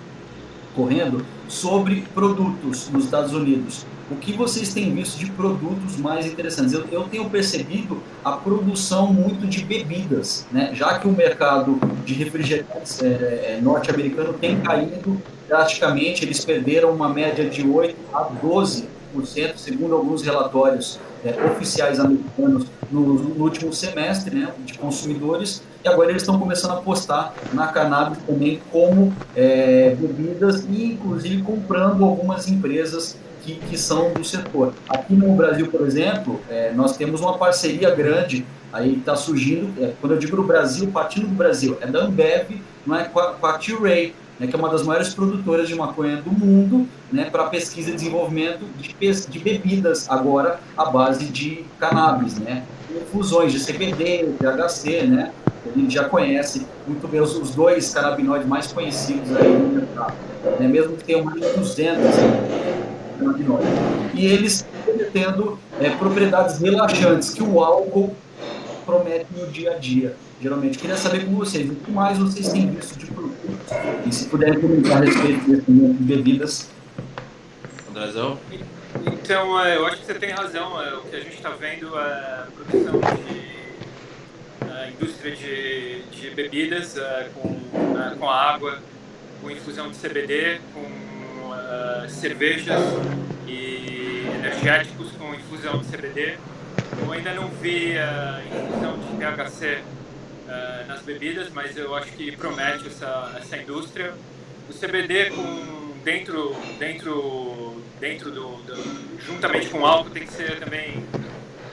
correndo, sobre produtos nos Estados Unidos. O que vocês têm visto de produtos mais interessantes? Eu tenho percebido a produção muito de bebidas, né? Já que o mercado de refrigerantes norte-americano tem caído drasticamente, eles perderam uma média de 8 a 12%, segundo alguns relatórios oficiais americanos no último semestre, né, de consumidores, e agora eles estão começando a apostar na cannabis também como bebidas e, inclusive, comprando algumas empresas que são do setor. Aqui no Brasil, por exemplo, nós temos uma parceria grande, aí está surgindo, quando eu digo no Brasil, partindo do Brasil, é da Ambev, não é, com a Tilray, né, que é uma das maiores produtoras de maconha do mundo, né, para pesquisa e desenvolvimento de bebidas, agora à base de cannabis, né, infusões de CBD, THC, né, a gente já conhece muito bem os dois canabinoides mais conhecidos aí no mercado, né, mesmo que tenham mais de 200 canabinoides. E eles tendo propriedades relaxantes que o álcool promete no dia a dia. Geralmente, queria saber com vocês, o que mais vocês têm visto de produtos, e se puderem comentar a respeito desse de bebidas. Andrezão? Então, eu acho que você tem razão. O que a gente está vendo é a produção de indústria de bebidas com água, com infusão de CBD, com cervejas e energéticos com infusão de CBD. Eu ainda não vi infusão de THC nas bebidas, mas eu acho que promete essa indústria. O CBD juntamente com o álcool tem que ser também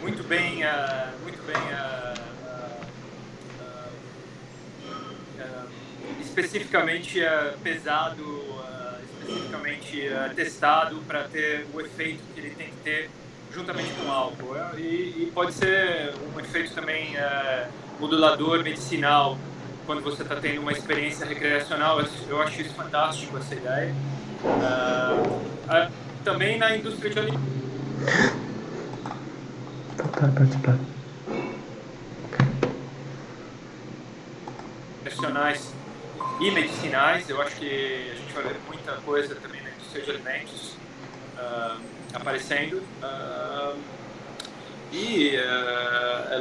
muito bem especificamente pesado, especificamente testado para ter o efeito que ele tem que ter juntamente com o álcool. E pode ser um efeito também modulador, medicinal, quando você está tendo uma experiência recreacional. Eu acho isso fantástico, essa ideia. Também na indústria de alimentos. Recreacionais e medicinais, eu acho que a gente vai ver muita coisa também na indústria de alimentos aparecendo.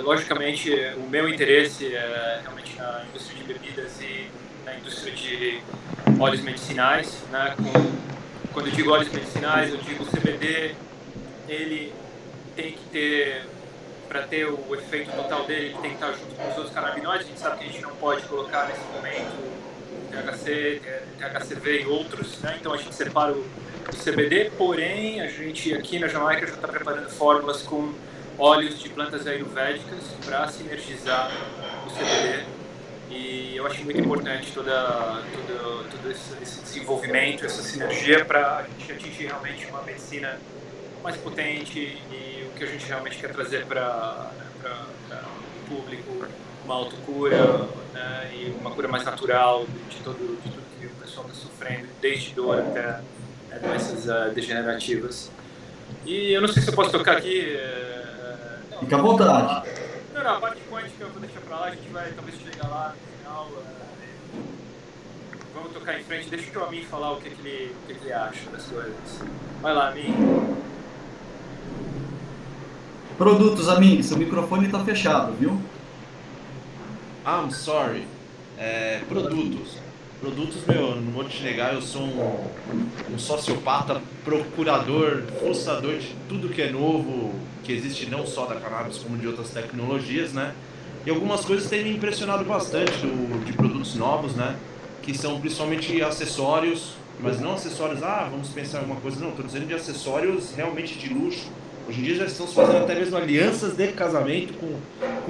Logicamente, o meu interesse é realmente na indústria de bebidas e na indústria de óleos medicinais, né? Quando eu digo óleos medicinais, eu digo CBD, ele tem que ter, para ter o efeito total dele, ele tem que estar junto com os outros canabinoides. A gente sabe que a gente não pode colocar nesse momento THC, THCV e outros, né? Então a gente separa o CBD, porém a gente aqui na Jamaica já está preparando fórmulas com óleos de plantas ayurvédicas para sinergizar o CBD, e eu acho muito importante todo esse desenvolvimento, essa sinergia, para a gente atingir realmente uma medicina mais potente e o que a gente realmente quer trazer para o público, uma autocura, né, e uma cura mais natural de tudo que o pessoal está sofrendo, desde dor até doenças degenerativas. E eu não sei se eu posso tocar aqui. Fica à vontade. Não, a parte quântica eu vou deixar pra lá, a gente vai talvez chegar lá no final. Vamos tocar em frente, deixa o Amin falar o que ele acha das coisas. Vai lá, Amin. Produtos, Amin, seu microfone está fechado, viu? I'm sorry. Produtos, meu, não vou te negar, eu sou um sociopata, procurador, forçador de tudo que é novo, que existe não só da cannabis, como de outras tecnologias, né? E algumas coisas têm me impressionado bastante de produtos novos, né? Que são principalmente acessórios, mas não acessórios, vamos pensar em alguma coisa, não, estou dizendo de acessórios realmente de luxo. Hoje em dia já estão se fazendo até mesmo alianças de casamento com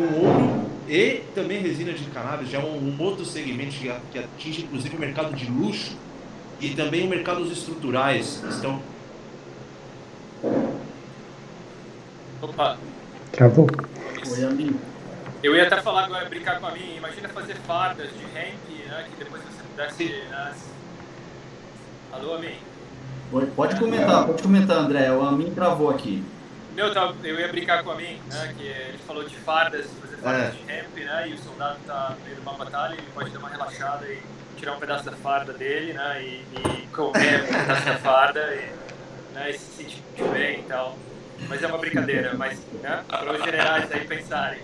ouro e também resina de cannabis, já é um outro segmento que atinge inclusive o mercado de luxo e também o mercado dos estruturais. Então... Opa! Travou? Oi, Amin. Eu ia até falar agora, brincar com a mim, imagina fazer fardas de hemp, né, que depois você pudesse... Alô, Amin? Oi, pode comentar, André, o Amin travou aqui. Eu ia brincar com a mim, né, que ele falou de fardas, fazer fardas de hemp, né? E o soldado está no meio de uma batalha, ele pode dar uma relaxada e tirar um pedaço da farda dele, né? E comer um pedaço da farda e se sentir bem e tal. Mas é uma brincadeira, mas né? Para os generais aí pensarem.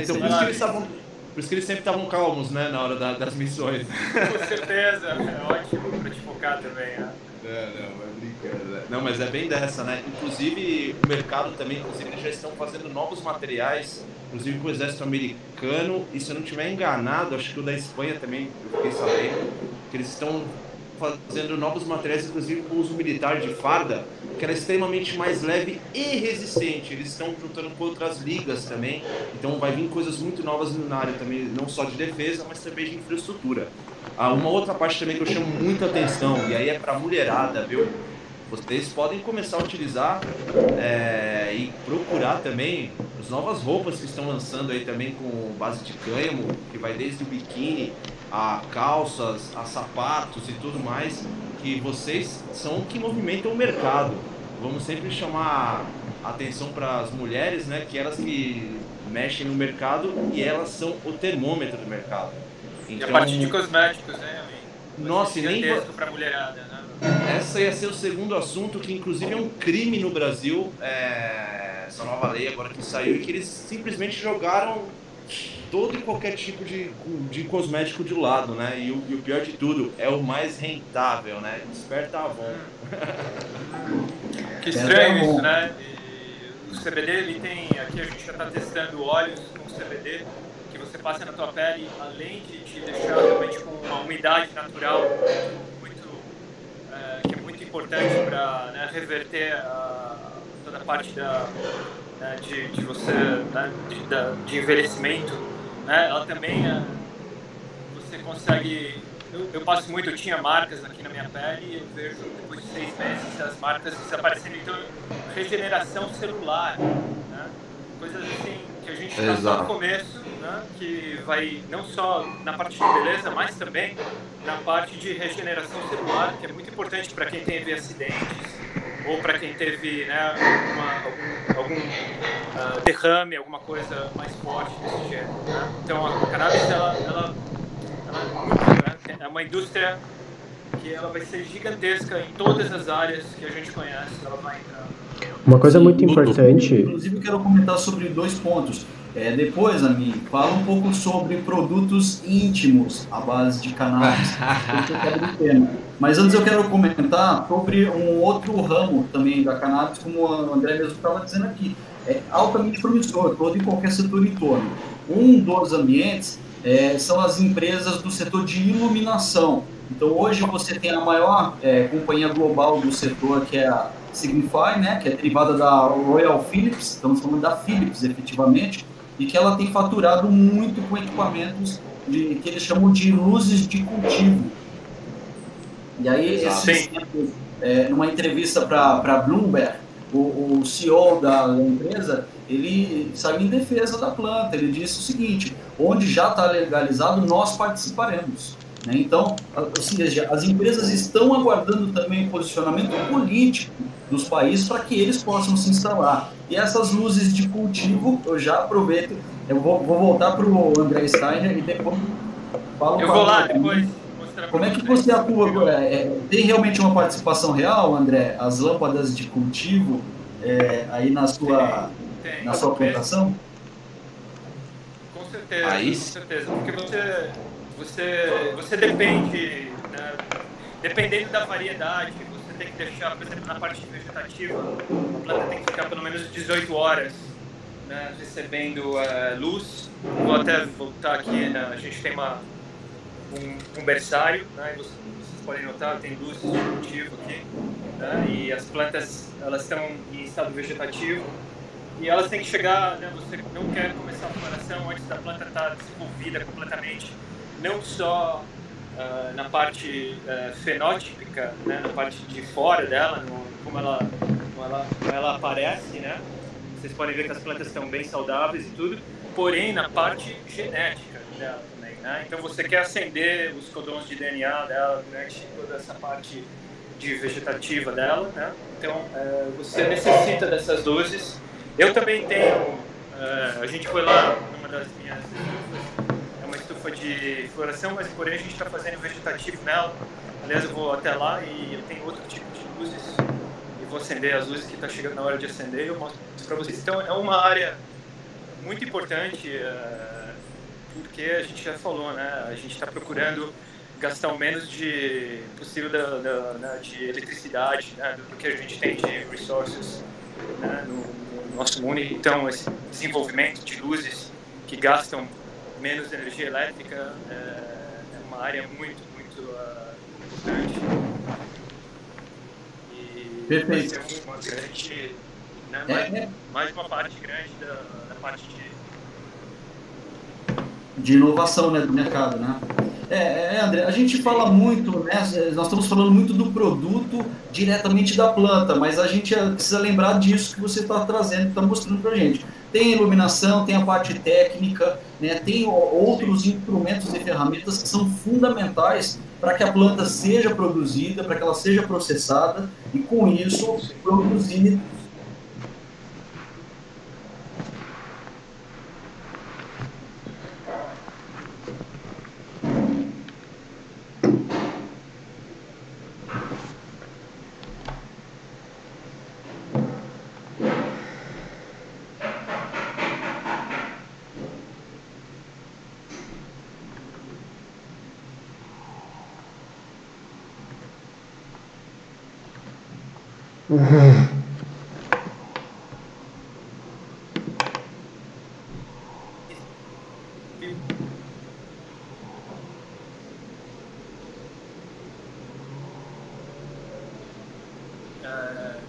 Então por isso que eles sempre estavam calmos, né, na hora das missões. Com certeza, é ótimo para te focar também, né? Não, mas é bem dessa, né? Inclusive, o mercado também, eles já estão fazendo novos materiais, inclusive com o exército americano, e se eu não estiver enganado, acho que o da Espanha também, eu fiquei sabendo, que eles estão fazendo novos materiais, inclusive com o uso militar de farda, que era extremamente mais leve e resistente. Eles estão juntando com outras ligas também, então vai vir coisas muito novas na área também, não só de defesa, mas também de infraestrutura. Uma outra parte também que eu chamo muita atenção, e aí é para mulherada, viu? Vocês podem começar a utilizar e procurar também as novas roupas que estão lançando aí também com base de cânhamo, que vai desde o biquíni, a calças, a sapatos e tudo mais, que vocês são que movimentam o mercado. Vamos sempre chamar a atenção para as mulheres, né, que elas que mexem no mercado e elas são o termômetro do mercado. Então, e a parte de cosméticos, né, amigo? Nossa, e nem para mulherada, né? Essa ia ser o segundo assunto, que inclusive é um crime no Brasil, essa nova lei agora que saiu, e que eles simplesmente jogaram todo e qualquer tipo de cosmético de lado, né? E o pior de tudo, é o mais rentável, né? Desperta a Avon. Que estranho isso, né? E o CBD, ele tem, aqui a gente já está testando óleos com CBD, que você passa na tua pele, além de te deixar realmente com uma umidade natural que é muito importante para, né, reverter toda a parte de você, né, de envelhecimento, né? Ela também você consegue. Eu passo muito, eu tinha marcas aqui na minha pele e eu vejo depois de 6 meses as marcas desaparecendo. Então, regeneração celular, né? Coisas assim que a gente está só no começo, né? Que vai não só na parte de beleza, mas também na parte de regeneração celular, que é muito importante para quem teve acidentes ou para quem teve, né, algum derrame, alguma coisa mais forte desse gênero, né? Então a cannabis ela é uma indústria que ela vai ser gigantesca em todas as áreas que a gente conhece, ela vai entrar. Uma coisa muito importante... Inclusive, eu quero comentar sobre 2 pontos. Depois, amigo, fala um pouco sobre produtos íntimos à base de cannabis, porque eu quero do tema. Mas antes eu quero comentar sobre um outro ramo também da cannabis, como o André mesmo estava dizendo aqui. É altamente promissor, todo e qualquer setor em torno. Um dos ambientes são as empresas do setor de iluminação. Então, hoje você tem a maior companhia global do setor, que é a Signify, né, que é derivada da Royal Philips, estamos falando da Philips, efetivamente, e que ela tem faturado muito com equipamentos que eles chamam de luzes de cultivo. E aí, numa entrevista para Bloomberg, o CEO da empresa, ele saiu em defesa da planta, ele disse o seguinte: onde já está legalizado, nós participaremos. Então, ou seja, as empresas estão aguardando também o posicionamento político dos países para que eles possam se instalar. E essas luzes de cultivo, eu já aproveito, eu vou voltar para o André Steiner e depois falo. Eu vou lá depois mostrar. Como é que você atua? Tem realmente uma participação real, André? As lâmpadas de cultivo aí na sua plantação? Com certeza, porque você depende, né, dependendo da variedade, você tem que deixar, por exemplo, na parte vegetativa, a planta tem que ficar pelo menos 18 horas, né, recebendo luz. Vou até voltar aqui, né, a gente tem um berçário, né, e vocês podem notar, tem luzes de cultivo aqui, né, e as plantas, elas estão em estado vegetativo. E elas têm que chegar, né, você não quer começar a floração antes da planta estar desenvolvida completamente, não só na parte fenotípica, né, na parte de fora dela, como ela aparece, né? Vocês podem ver que as plantas estão bem saudáveis e tudo, porém na parte genética dela também, né? Então você quer acender os codons de DNA dela durante toda essa parte de vegetativa dela, né? Então você necessita dessas luzes. Eu também tenho A gente foi lá numa das minhas estufas, é uma estufa de floração, mas porém a gente está fazendo vegetativo nela. Aliás, eu vou até lá e eu tenho outro tipo de luzes e vou acender as luzes que está chegando na hora de acender e eu mostro para vocês. Então é uma área muito importante, porque a gente já falou, né? A gente está procurando gastar o menos possível de eletricidade, né? Do que a gente tem de resources, né? No nosso mundo. Então, esse desenvolvimento de luzes que gastam menos energia elétrica é uma área muito, muito importante. E Perfeito. vai ser uma grande, né? Mais uma parte grande da parte de inovação, né, do mercado, né? André, a gente fala muito, né, nós estamos falando muito do produto diretamente da planta, mas a gente precisa lembrar disso que você está trazendo, está mostrando para a gente. Tem a iluminação, tem a parte técnica, né, tem outros instrumentos e ferramentas que são fundamentais para que a planta seja produzida, para que ela seja processada e, com isso, produzir.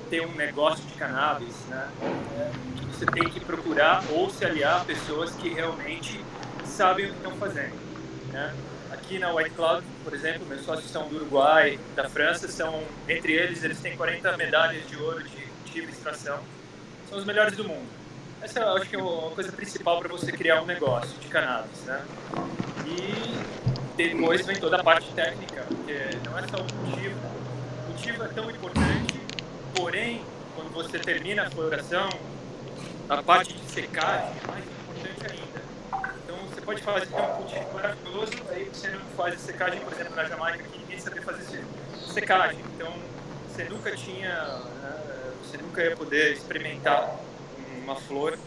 ter um negócio de cannabis, né? Você tem que procurar ou se aliar a pessoas que realmente sabem o que estão fazendo, né? Aqui na White Cloud, por exemplo, meus sócios são do Uruguai, da França, entre eles têm 40 medalhas de ouro de cultivo e extração, são os melhores do mundo. Essa eu acho que é uma coisa principal para você criar um negócio de cannabis, né? E depois vem toda a parte técnica, porque não é só o cultivo. O cultivo é tão importante, porém, quando você termina a floração, a parte de secagem é mais importante ainda. Então, você pode fazer um cultivo maravilhoso, aí você não faz a secagem, por exemplo, na Jamaica, que ninguém sabia fazer secagem. Então, você nunca ia poder experimentar uma flor,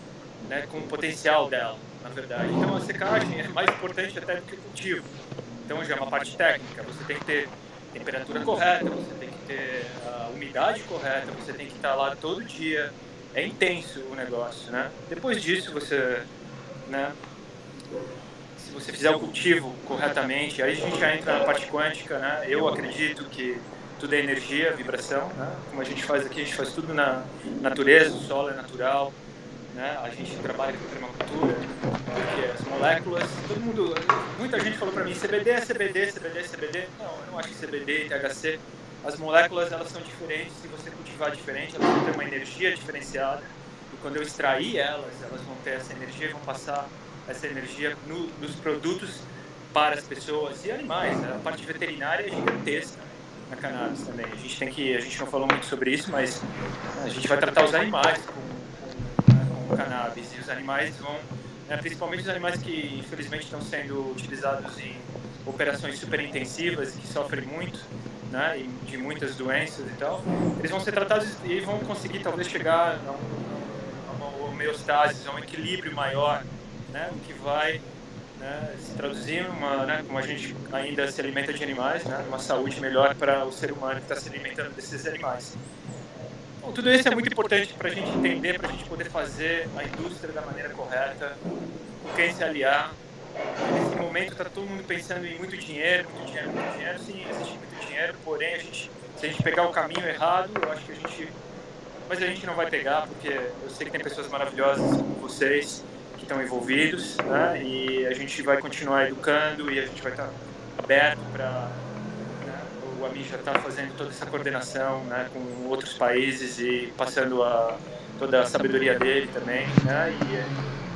né, com o potencial dela, na verdade. Então, a secagem é mais importante até do que o cultivo. Então, já é uma parte técnica. Você tem que ter temperatura correta, você tem que ter a umidade correta, você tem que estar lá todo dia. É intenso o negócio, né? Depois disso, né, se você fizer o cultivo corretamente, aí a gente já entra na parte quântica, né? Eu acredito que tudo é energia, vibração, né? Como a gente faz aqui, a gente faz tudo na natureza, o solo é natural, né? A gente trabalha com permacultura, porque as moléculas, muita gente falou para mim, CBD é CBD, CBD é CBD. Não, eu não acho que CBD e THC, as moléculas, elas são diferentes, se você cultivar diferente, elas vão ter uma energia diferenciada, e quando eu extrair elas vão ter essa energia e vão passar essa energia nos produtos para as pessoas e animais, né? A parte veterinária é gigantesca na cannabis também. A gente não falou muito sobre isso, mas a gente vai tratar os animais com cannabis, e os animais vão, né, principalmente os animais que infelizmente estão sendo utilizados em operações super intensivas e que sofrem muito, né, de muitas doenças e tal, eles vão ser tratados e vão conseguir talvez chegar a uma homeostase, a um equilíbrio maior, né, o que vai, né, se traduzir como a gente ainda se alimenta de animais, né, uma saúde melhor para o ser humano que está se alimentando desses animais. Bom, tudo isso é muito importante para a gente entender, para a gente poder fazer a indústria da maneira correta, com quem se aliar. Nesse momento está todo mundo pensando em muito dinheiro. Sim, existe muito dinheiro, porém, se a gente pegar o caminho errado, eu acho que mas a gente não vai pegar, porque eu sei que tem pessoas maravilhosas como vocês, que estão envolvidos, né? E a gente vai continuar educando e a gente vai estar aberto para... O AMI já está fazendo toda essa coordenação, né, com outros países e passando toda a sabedoria dele também, né?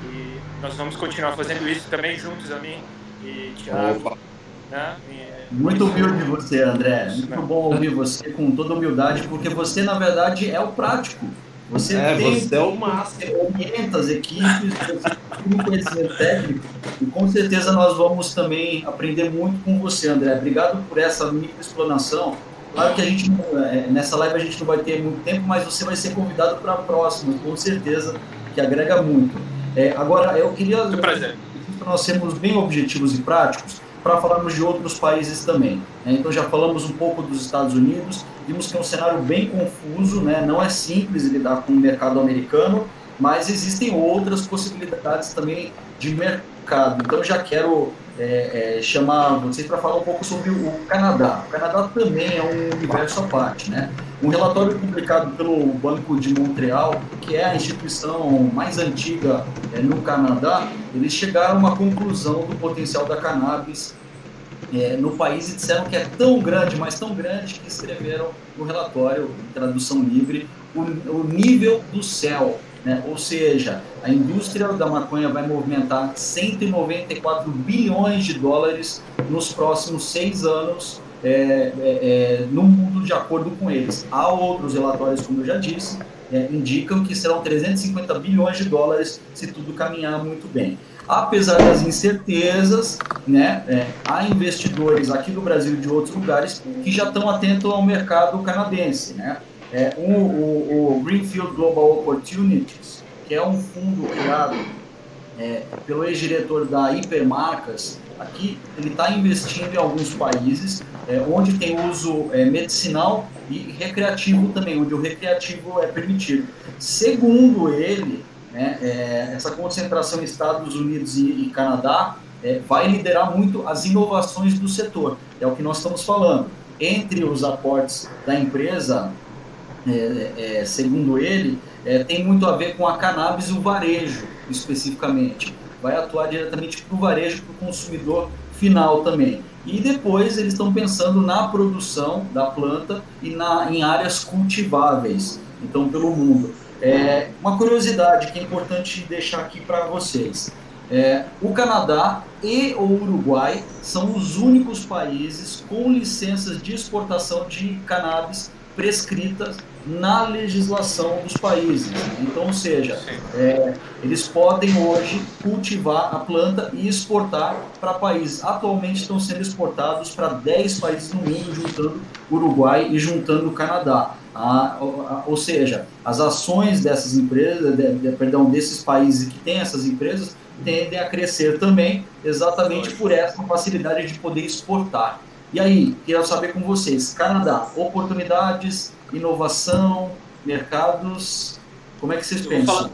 E nós vamos continuar fazendo isso também juntos, AMI e Thiago. Né? Muito humilde você, André. Muito bom ouvir você com toda humildade, porque você, na verdade, é o prático. Você você é o máximo. Você orienta as equipes, você tem um conhecimento técnico, e com certeza nós vamos também aprender muito com você, André. Obrigado por essa micro explanação. Claro que a gente, nessa live a gente não vai ter muito tempo, mas você vai ser convidado para a próxima, com certeza, que agrega muito. Agora, eu queria... Muito prazer. Para nós sermos bem objetivos e práticos, para falarmos de outros países também. Então, já falamos um pouco dos Estados Unidos, vimos que é um cenário bem confuso, né? Não é simples lidar com o mercado americano, mas existem outras possibilidades também de mercado. Então, eu já quero chamar vocês para falar um pouco sobre o Canadá. O Canadá também é um universo à parte, né? Um relatório publicado pelo Banco de Montreal, que é a instituição mais antiga no Canadá, eles chegaram a uma conclusão do potencial da cannabis no país e disseram que é tão grande, mas tão grande, que escreveram no relatório, em tradução livre, o nível do céu. Né? Ou seja, a indústria da maconha vai movimentar 194 bilhões de dólares nos próximos 6 anos no mundo, de acordo com eles. Há outros relatórios, como eu já disse, indicam que serão 350 bilhões de dólares se tudo caminhar muito bem. Apesar das incertezas, né, há investidores aqui do Brasil e de outros lugares que já estão atentos ao mercado canadense. Né? O Greenfield Global Opportunities, que é um fundo criado pelo ex-diretor da Hipermarcas, aqui ele está investindo em alguns países onde tem uso medicinal e recreativo também, onde o recreativo é permitido. Segundo ele, essa concentração em Estados Unidos e Canadá vai liderar muito as inovações do setor, é o que nós estamos falando. Entre os aportes da empresa, segundo ele, tem muito a ver com a cannabis e o varejo, especificamente. Vai atuar diretamente para o varejo, para o consumidor final também. E depois eles estão pensando na produção da planta e em áreas cultiváveis, então, pelo mundo. Uma curiosidade que é importante deixar aqui para vocês. O Canadá e o Uruguai são os únicos países com licenças de exportação de cannabis prescritas na legislação dos países. Então, ou seja, eles podem hoje cultivar a planta e exportar para países. Atualmente estão sendo exportados para 10 países no mundo, juntando o Uruguai e juntando o Canadá. Ou seja, as ações dessas empresas, desses países que têm essas empresas, tendem a crescer também, exatamente por essa facilidade de poder exportar. E aí, quero saber com vocês, Canadá, oportunidades, inovação, mercados, como é que vocês pensam?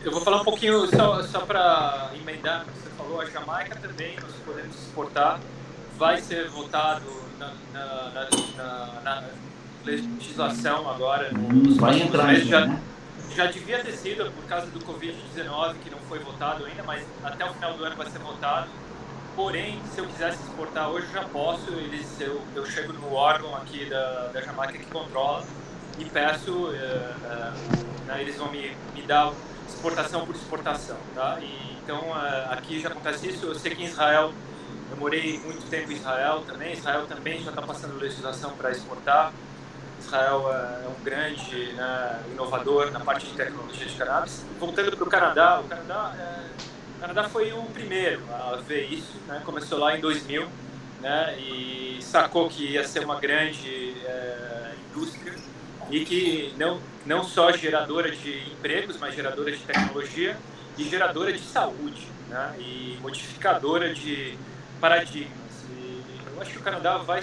Eu vou falar um pouquinho, só para emendar o que você falou, a Jamaica também, nós podemos exportar, vai ser votado na legislação agora. Vai entrar meses, né? Já devia ter sido por causa do Covid-19, que não foi votado ainda, mas até o final do ano vai ser votado. Porém, se eu quisesse exportar hoje, eu já posso. Eu chego no órgão aqui da Jamaica que controla e peço, eles vão me dar exportação por exportação. Tá? Então, aqui já acontece isso. Eu sei que em Israel, eu morei muito tempo em Israel também. Israel também já está passando legislação para exportar. Israel é um grande inovador na parte de tecnologia de cannabis. Voltando para o Canadá, o Canadá foi o primeiro a ver isso, né? Começou lá em 2000, né? E sacou que ia ser uma grande indústria e que não só geradora de empregos, mas geradora de tecnologia e geradora de saúde, né? E modificadora de paradigmas. E eu acho que o Canadá vai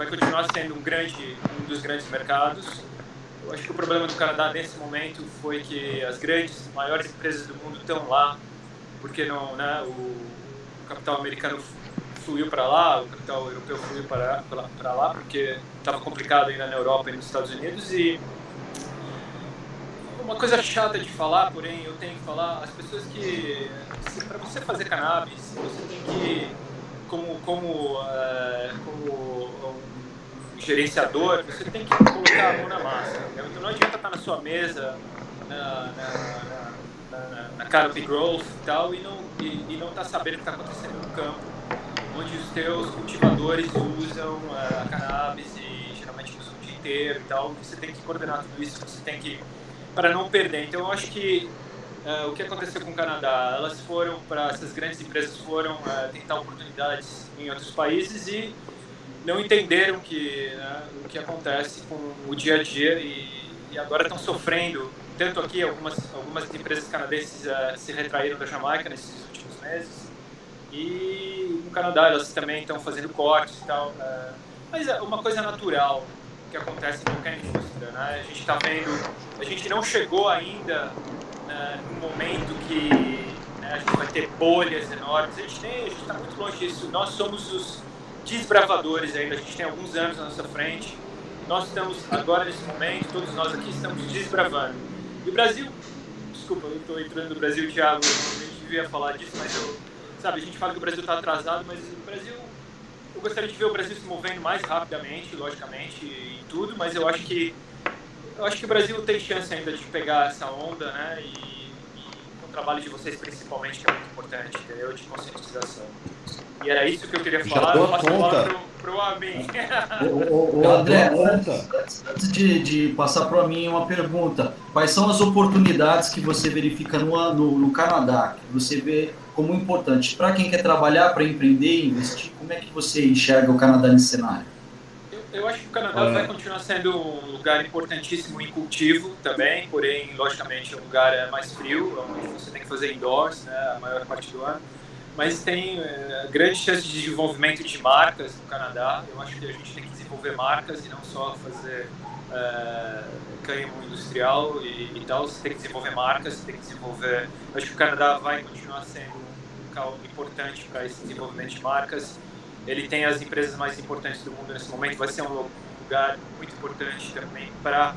continuar sendo um dos grandes mercados. Eu acho que o problema do Canadá nesse momento foi que as maiores empresas do mundo estão lá, porque não, né, o capital americano fluiu para lá, o capital europeu fluiu para lá, porque estava complicado ainda na Europa e nos Estados Unidos. E uma coisa chata de falar, porém eu tenho que falar, as pessoas que, para você fazer cannabis, você tem que, como um gerenciador, você tem que colocar a mão na massa. Então não adianta estar na sua mesa, na Canopy Growth e tal, e não estar sabendo o que está acontecendo no campo, onde os teus cultivadores usam a cannabis e geralmente usam o dia inteiro e tal. Você tem que coordenar tudo isso, você tem que para não perder. Então, eu acho que o que aconteceu com o Canadá, elas foram para essas grandes empresas foram tentar oportunidades em outros países e não entenderam o que acontece com o dia a dia e agora estão sofrendo. Tanto aqui, algumas empresas canadenses se retraíram da Jamaica nesses últimos meses e no Canadá elas também estão fazendo cortes e tal. Mas é uma coisa natural que acontece em qualquer indústria, né? A gente está vendo, a gente não chegou ainda num momento que a gente vai ter bolhas enormes. A gente está muito longe disso. Nós somos os desbravadores ainda. A gente tem alguns anos na nossa frente. Nós estamos agora nesse momento, todos nós aqui estamos desbravando. E o Brasil, desculpa, eu estou entrando no Brasil, Thiago, eu nem devia falar disso, mas a gente fala que o Brasil está atrasado, mas o Brasil, eu gostaria de ver o Brasil se movendo mais rapidamente, logicamente, em tudo, mas eu acho que o Brasil tem chance ainda de pegar essa onda, né? E com o trabalho de vocês principalmente, que é muito importante, entendeu? De conscientização. E era isso que eu queria falar. Eu passo a palavra pro Amin. André, antes de passar para mim uma pergunta, quais são as oportunidades que você verifica no Canadá, que você vê como importante para quem quer trabalhar, para empreender, investir? Como é que você enxerga o Canadá nesse cenário? Eu acho que o Canadá vai continuar sendo um lugar importantíssimo em cultivo também, porém, logicamente, é um lugar mais frio, onde você tem que fazer indoors, né, a maior parte do ano. Mas tem grande chance de desenvolvimento de marcas no Canadá. Eu acho que a gente tem que desenvolver marcas e não só fazer cânhamo industrial e tal. Você tem que desenvolver marcas, você tem que desenvolver... Eu acho que o Canadá vai continuar sendo um local importante para esse desenvolvimento de marcas. Ele tem as empresas mais importantes do mundo nesse momento. Vai ser um lugar muito importante também para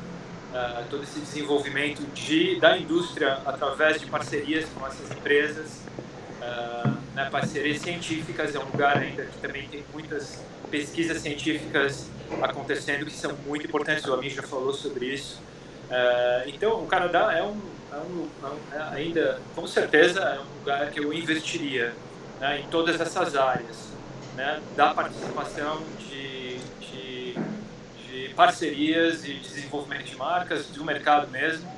todo esse desenvolvimento da indústria através de parcerias com essas empresas. Parcerias científicas, é um lugar ainda que também tem muitas pesquisas científicas acontecendo que são muito importantes. O Amin já falou sobre isso. Então, o Canadá ainda, com certeza, é um lugar que eu investiria, né, em todas essas áreas, né, da participação de parcerias e desenvolvimento de marcas, do mercado mesmo.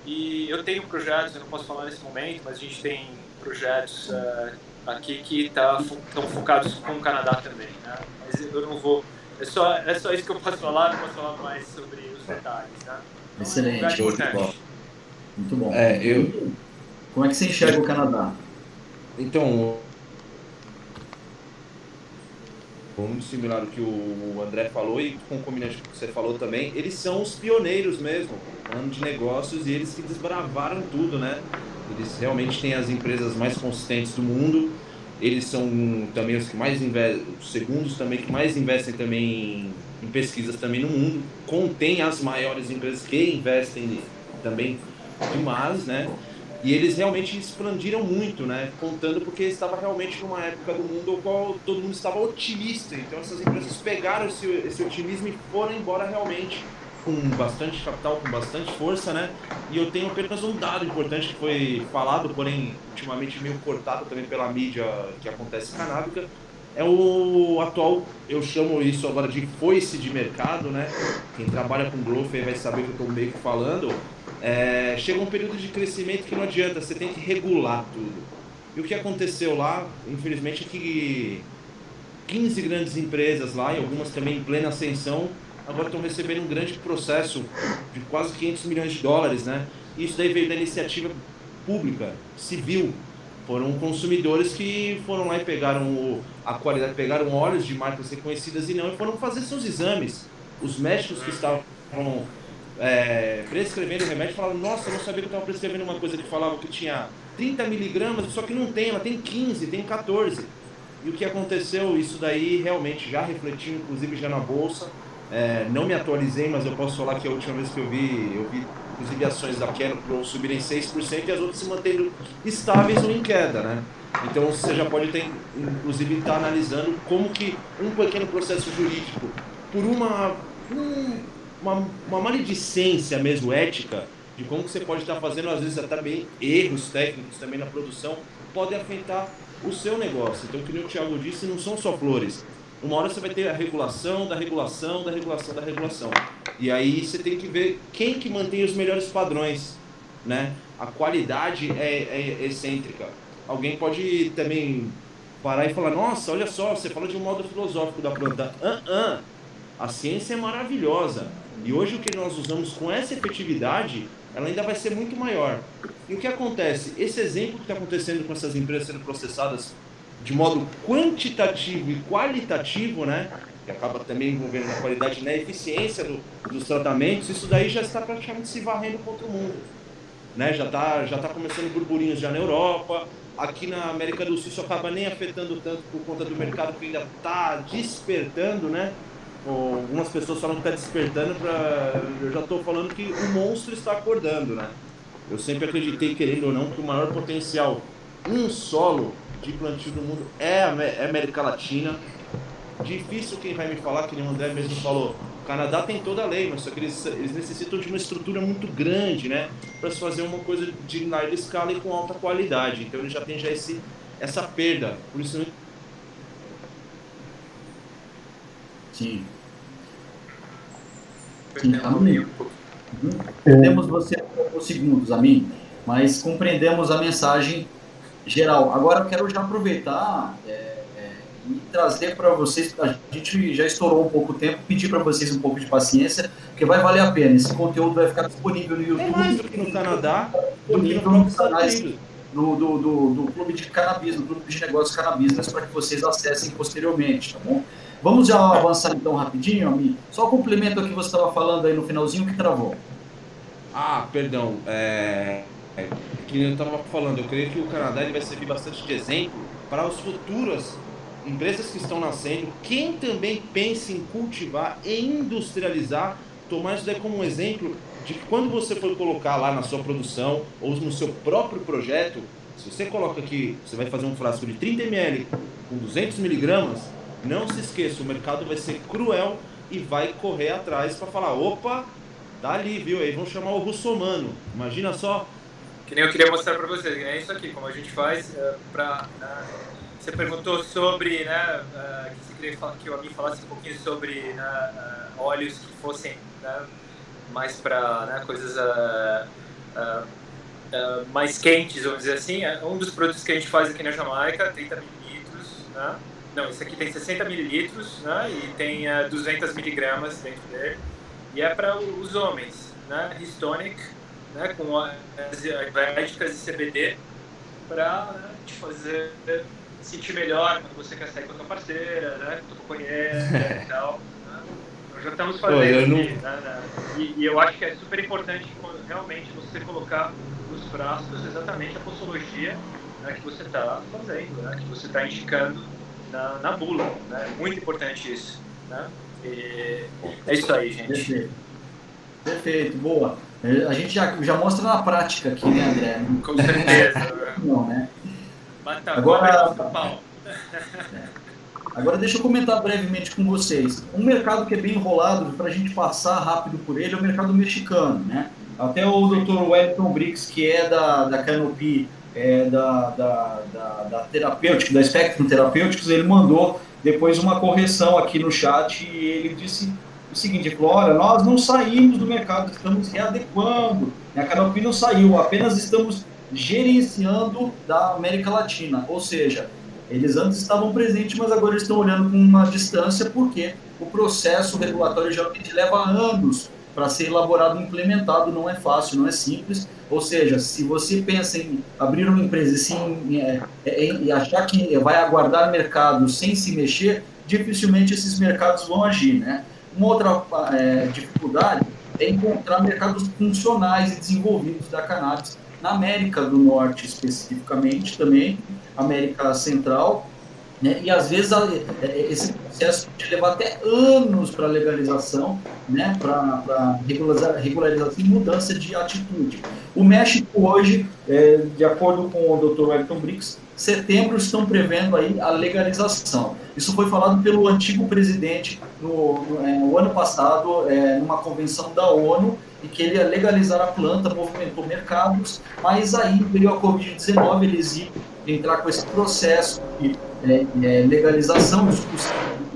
E eu tenho projetos, eu não posso falar nesse momento, mas a gente tem projetos aqui que estão focados com o Canadá também, né? Mas eu não vou... É só isso que eu posso falar, não posso falar mais sobre os detalhes, né? Então, excelente, muito bom. Como é que você enxerga o Canadá? Então, muito similar ao que o André falou e concomitante com o que você falou também, eles são os pioneiros mesmo, falando de negócios, e eles que desbravaram tudo, né? Eles realmente têm as empresas mais consistentes do mundo. Eles são também os que mais investem, os segundos também que mais investem também em pesquisas também no mundo. Contém as maiores empresas que investem também demais, né? E eles realmente expandiram muito, né? Contando porque estava realmente numa época do mundo no qual todo mundo estava otimista. Então essas empresas pegaram esse otimismo e foram embora realmente com bastante capital, com bastante força, né? E eu tenho apenas um dado importante que foi falado, porém ultimamente meio cortado também pela mídia que acontece canábica, é o atual, eu chamo isso agora de foice de mercado, né? Quem trabalha com growth aí vai saber que eu estou meio que falando. Chega um período de crescimento que não adianta, você tem que regular tudo. E o que aconteceu lá, infelizmente, é que 15 grandes empresas lá, e algumas também em plena ascensão, agora estão recebendo um grande processo de quase 500 milhões de dólares, né? Isso daí veio da iniciativa pública, civil. Foram consumidores que foram lá e pegaram a qualidade, pegaram óleos de marcas reconhecidas e foram fazer seus exames. Os médicos que estavam prescrevendo o remédio falaram: nossa, eu não sabia que eu estava prescrevendo uma coisa que falava que tinha 30 miligramas, só que não tem, ela tem 15, tem 14. E o que aconteceu, isso daí realmente já refletiu, inclusive já na bolsa. Não me atualizei, mas eu posso falar que a última vez que eu vi inclusive ações da Canopy subirem 6% e as outras se mantendo estáveis ou em queda, né? Então você já pode inclusive estar analisando como que um pequeno processo jurídico, por uma maledicência mesmo ética, de como que você pode estar fazendo às vezes até bem erros técnicos também na produção, pode afetar o seu negócio. Então, como o Thiago disse, não são só flores. uma hora você vai ter a regulação da regulação da regulação da regulação. E aí você tem que ver quem que mantém os melhores padrões, né? A qualidade é excêntrica. Alguém pode também parar e falar, nossa, olha só, você fala de um modo filosófico da planta. A ciência é maravilhosa. E hoje o que nós usamos com essa efetividade, ela ainda vai ser muito maior. E o que acontece? Esse exemplo que está acontecendo com essas empresas sendo processadas de modo quantitativo e qualitativo, né? Que acaba também envolvendo na qualidade e na eficiência dos tratamentos, isso daí já está praticamente se varrendo contra o mundo. Né? Já tá começando burburinhos já na Europa. Aqui na América do Sul isso acaba nem afetando tanto por conta do mercado que ainda está despertando, né? Algumas pessoas falam que está despertando, eu já estou falando que o monstro está acordando, né? Eu sempre acreditei, querendo ou não, que o maior potencial em solo de plantio do mundo é a América Latina. Difícil quem vai me falar, que nem o André mesmo falou, o Canadá tem toda a lei, mas só que eles necessitam de uma estrutura muito grande, né, para se fazer uma coisa de larga escala e com alta qualidade. Então ele já tem essa perda. Por isso. Sim. Amin. Perdemos você por poucos segundos, Amin, mas compreendemos a mensagem geral. Agora eu quero já aproveitar e trazer para vocês, a gente já estourou um pouco o tempo, pedir para vocês um pouco de paciência, porque vai valer a pena. Esse conteúdo vai ficar disponível no YouTube. É mais do que no Canadá, disponível nos canais do Clube de Cannabis, do Clube de Negócios Cannabis, para que vocês acessem posteriormente, tá bom? Vamos já avançar então rapidinho, Ami. Só complemento o que você estava falando aí no finalzinho que travou. Perdão. Que eu estava falando, eu creio que o Canadá ele vai servir bastante de exemplo para as futuras empresas que estão nascendo, quem também pensa em cultivar e industrializar, tomar isso daí como um exemplo de que quando você for colocar lá na sua produção ou no seu próprio projeto, se você coloca aqui, você vai fazer um frasco de 30 ml com 200 miligramas, não se esqueça, o mercado vai ser cruel e vai correr atrás para falar, opa, tá ali, viu? Aí vão chamar o russomano, imagina só. Que nem eu queria mostrar para vocês, é isso aqui, como a gente faz para... Você perguntou sobre, né, que você queria que o Amin falasse um pouquinho sobre óleos que fossem, né, mais para, né, coisas mais quentes, vamos dizer assim. Um dos produtos que a gente faz aqui na Jamaica, 30 mililitros, né? Não, esse aqui tem 60 mililitros, né, e tem 200 miligramas dentro dele. E é para os homens, né, Histonic, né, com ayurvédicas e CBD, para, né, te fazer sentir melhor quando você quer sair com a tua parceira, né, com a tua companheira e tal. Né? Nós já estamos fazendo aqui, né? E eu acho que é super importante realmente você colocar nos frascos exatamente a posologia, né, que você está fazendo, né, que você está indicando na bula. Né? É muito importante isso. Né? E é isso aí, gente. Perfeito, boa. A gente já mostra na prática aqui, né, André? Com certeza. Não, né? Agora deixa eu comentar brevemente com vocês. Um mercado que é bem enrolado, para a gente passar rápido por ele, é o mercado mexicano, né? Até o Dr. Wellington Briggs, que é da Canopy, da Terapêutica, da Spectrum Terapêuticos, ele mandou depois uma correção aqui no chat e ele disse o seguinte, ele falou, olha, nós não saímos do mercado, estamos readequando, a Canopy não saiu, apenas estamos gerenciando da América Latina, ou seja, eles antes estavam presentes, mas agora eles estão olhando com uma distância, porque o processo regulatório geralmente leva anos para ser elaborado e implementado, não é fácil, não é simples, ou seja, se você pensa em abrir uma empresa e achar que vai aguardar mercado sem se mexer, dificilmente esses mercados vão agir, né? Uma outra dificuldade é encontrar mercados funcionais e desenvolvidos da cannabis, na América do Norte especificamente também, América Central, né? E às vezes esse processo pode levar até anos para legalização, né? Para regularização e mudança de atitude. O México hoje, de acordo com o Dr. Wellington Briggs, setembro estão prevendo aí a legalização. Isso foi falado pelo antigo presidente no ano passado, numa convenção da ONU, e que ele ia legalizar a planta, movimentou mercados, mas aí veio a Covid-19, eles iam entrar com esse processo de legalização, os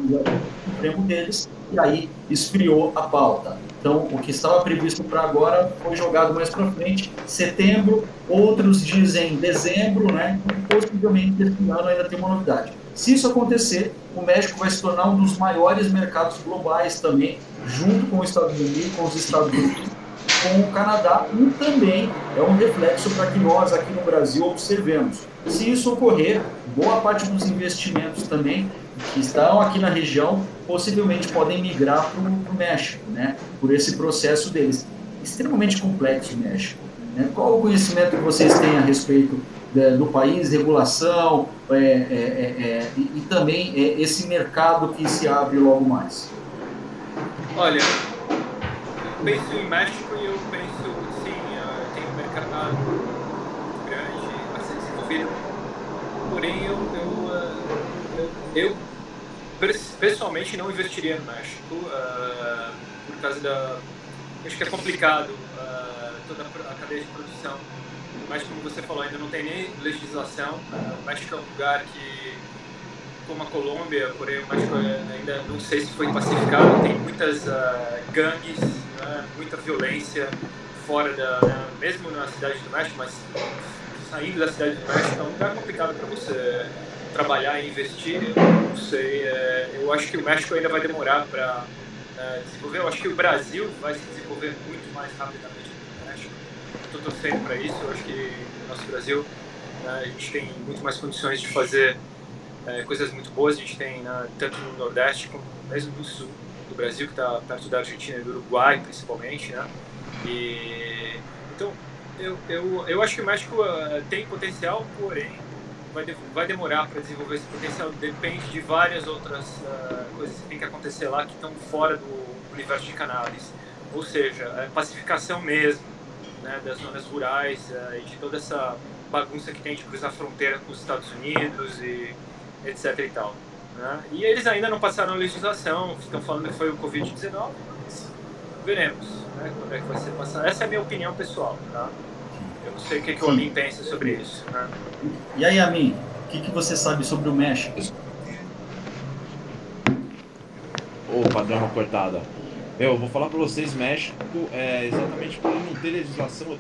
o Supremo deles, e aí esfriou a pauta. Então, o que estava previsto para agora foi jogado mais para frente, setembro, outros dizem dezembro, né? E possivelmente esse ano ainda tem uma novidade. Se isso acontecer, o México vai se tornar um dos maiores mercados globais também, junto com os Estados Unidos, com o Canadá, e também é um reflexo para que nós aqui no Brasil observemos. Se isso ocorrer, boa parte dos investimentos também que estão aqui na região possivelmente podem migrar para o México, né? Por esse processo deles. Extremamente complexo o México. Né? Qual o conhecimento que vocês têm a respeito do país, regulação e também esse mercado que se abre logo mais? Olha, eu penso em México e eu penso, sim, tem um mercado grande a ser desenvolvido, porém eu pessoalmente não investiria no México por causa da... Acho que é complicado toda a cadeia de produção, mas como você falou, ainda não tem nem legislação. O México é um lugar que, como a Colômbia, porém o México ainda não sei se foi pacificado, tem muitas gangues, muita violência fora mesmo na cidade do México, mas saindo da cidade do México é um lugar complicado para você trabalhar e investir. Eu não sei, eu acho que o México ainda vai demorar para desenvolver. Eu acho que o Brasil vai se desenvolver muito mais rapidamente do que o México. Estou torcendo para isso. Eu acho que no nosso Brasil a gente tem muito mais condições de fazer coisas muito boas. A gente tem tanto no Nordeste como mesmo no Sul do Brasil, que está perto da Argentina e do Uruguai, principalmente, né? Então, eu acho que o México tem potencial, porém vai demorar para desenvolver esse potencial. Depende de várias outras coisas que tem que acontecer lá, que estão fora do universo de cannabis. Ou seja, pacificação mesmo, né, das zonas rurais e de toda essa bagunça que tem de cruzar a fronteira com os Estados Unidos e etc e tal. Né? E eles ainda não passaram a legislação, estão falando que foi o Covid-19, mas veremos, né, quando é que vai ser passado. Essa é a minha opinião pessoal, tá? Eu não sei o que o Amin pensa sobre isso. Né? E aí, Amin, o que você sabe sobre o México? Opa, deu uma cortada. Eu vou falar para vocês, México, exatamente por não ter legislação,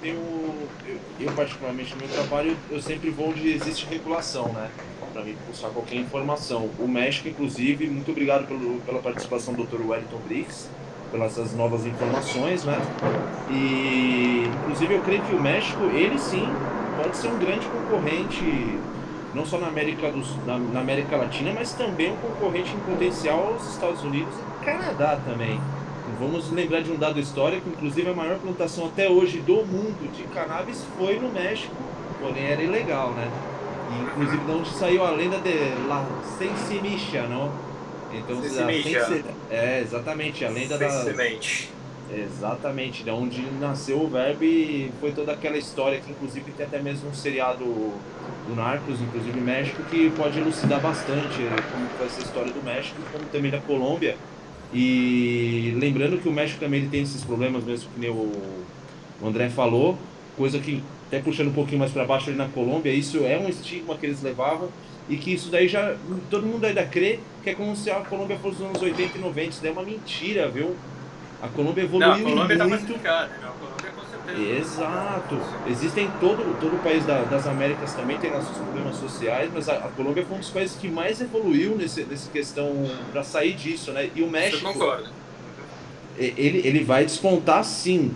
eu particularmente no meu trabalho, eu sempre vou onde existe regulação, né? Para mim buscar qualquer informação. O México, inclusive, muito obrigado pela participação do Dr. Wellington Briggs, pelas novas informações, né? E, inclusive, eu creio que o México, ele sim, pode ser um grande concorrente, não só na América Latina, mas também um concorrente em potencial aos Estados Unidos e Canadá também. Vamos lembrar de um dado histórico, inclusive a maior plantação até hoje do mundo de cannabis foi no México, porém era ilegal, né? E, inclusive de onde saiu a lenda de La Sensimicha, não? Então, exatamente, a lenda da... Exatamente, de onde nasceu o verbo e foi toda aquela história que inclusive tem até mesmo um seriado do Narcos, inclusive México, que pode elucidar bastante como foi essa história do México, como também da Colômbia. E lembrando que o México também ele tem esses problemas mesmo que nem o André falou, coisa que até puxando um pouquinho mais para baixo ali na Colômbia, isso é um estigma que eles levavam e que isso daí já, todo mundo ainda crê que é como se a Colômbia fosse nos anos 80 e 90, isso daí é uma mentira, viu? A Colômbia evoluiu muito. Não, a Colômbia está pacificada, né? A Colômbia com certeza. Exato. Existem todo o país das Américas também tem nossos problemas sociais, mas a Colômbia foi um dos países que mais evoluiu nessa questão para sair disso, né? E o México, eu concordo. Ele vai despontar sim.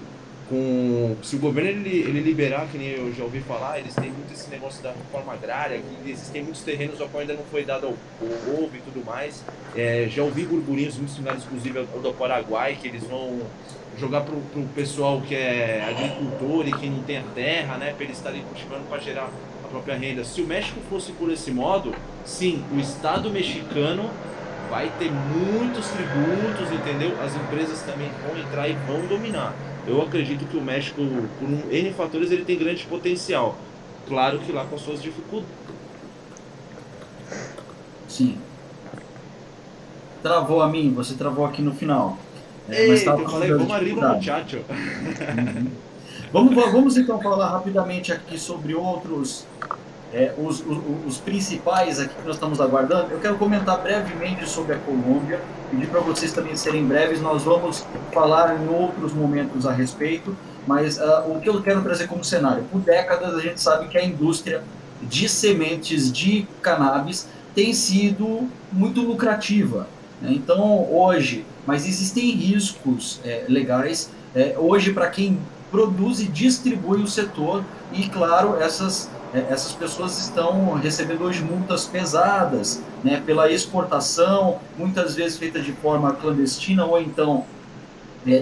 Se o governo ele liberar, que nem eu já ouvi falar, eles têm muito esse negócio da reforma agrária, que existem muitos terrenos ao qual ainda não foi dado ao povo e tudo mais. Já ouvi burburinhos muito similares, inclusive ao do Paraguai, que eles vão jogar pro pessoal que é agricultor e que não tem a terra, né, para eles estarem cultivando para gerar a própria renda. Se o México fosse por esse modo, sim, o Estado mexicano vai ter muitos tributos, entendeu? As empresas também vão entrar e vão dominar. Eu acredito que o México, por N fatores, ele tem grande potencial. Claro que lá com as suas dificuldades. Sim. Travou a mim, você travou aqui no final. Mas eu falei, vamos arriba, muchacho. Vamos então falar rapidamente aqui sobre outros os principais aqui que nós estamos aguardando. Eu quero comentar brevemente sobre a Colômbia, pedir para vocês também serem breves, nós vamos falar em outros momentos a respeito, mas o que eu quero trazer como cenário, por décadas a gente sabe que a indústria de sementes de cannabis tem sido muito lucrativa, né? Então, hoje, mas existem riscos legais, hoje para quem produz e distribui o setor, e claro, essas pessoas estão recebendo hoje multas pesadas, né, pela exportação, muitas vezes feita de forma clandestina ou então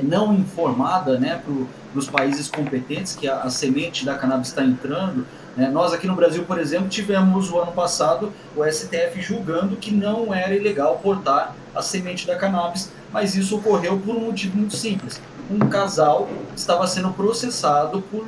não informada, né, para os países competentes que a semente da cannabis está entrando. Né? Nós aqui no Brasil, por exemplo, tivemos o ano passado o STF julgando que não era ilegal portar a semente da cannabis, mas isso ocorreu por um motivo muito simples. Um casal estava sendo processado por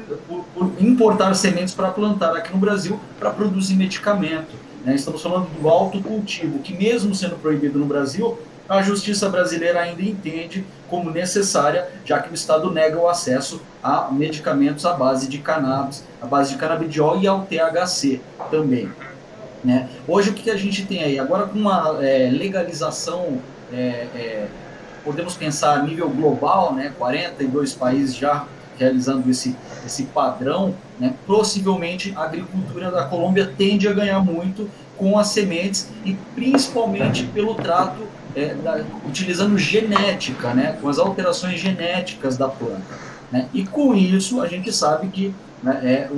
importar sementes para plantar aqui no Brasil para produzir medicamento. Né? Estamos falando do autocultivo, que mesmo sendo proibido no Brasil, a justiça brasileira ainda entende como necessária, já que o Estado nega o acesso a medicamentos à base de cannabis, à base de canabidiol e ao THC também. Né? Hoje o que a gente tem aí? Agora com uma legalização, podemos pensar a nível global, né? 42 países já realizando esse padrão, né? Possivelmente a agricultura da Colômbia tende a ganhar muito com as sementes e principalmente pelo trato utilizando genética, né, com as alterações genéticas da planta. Né? E com isso, a gente sabe que né,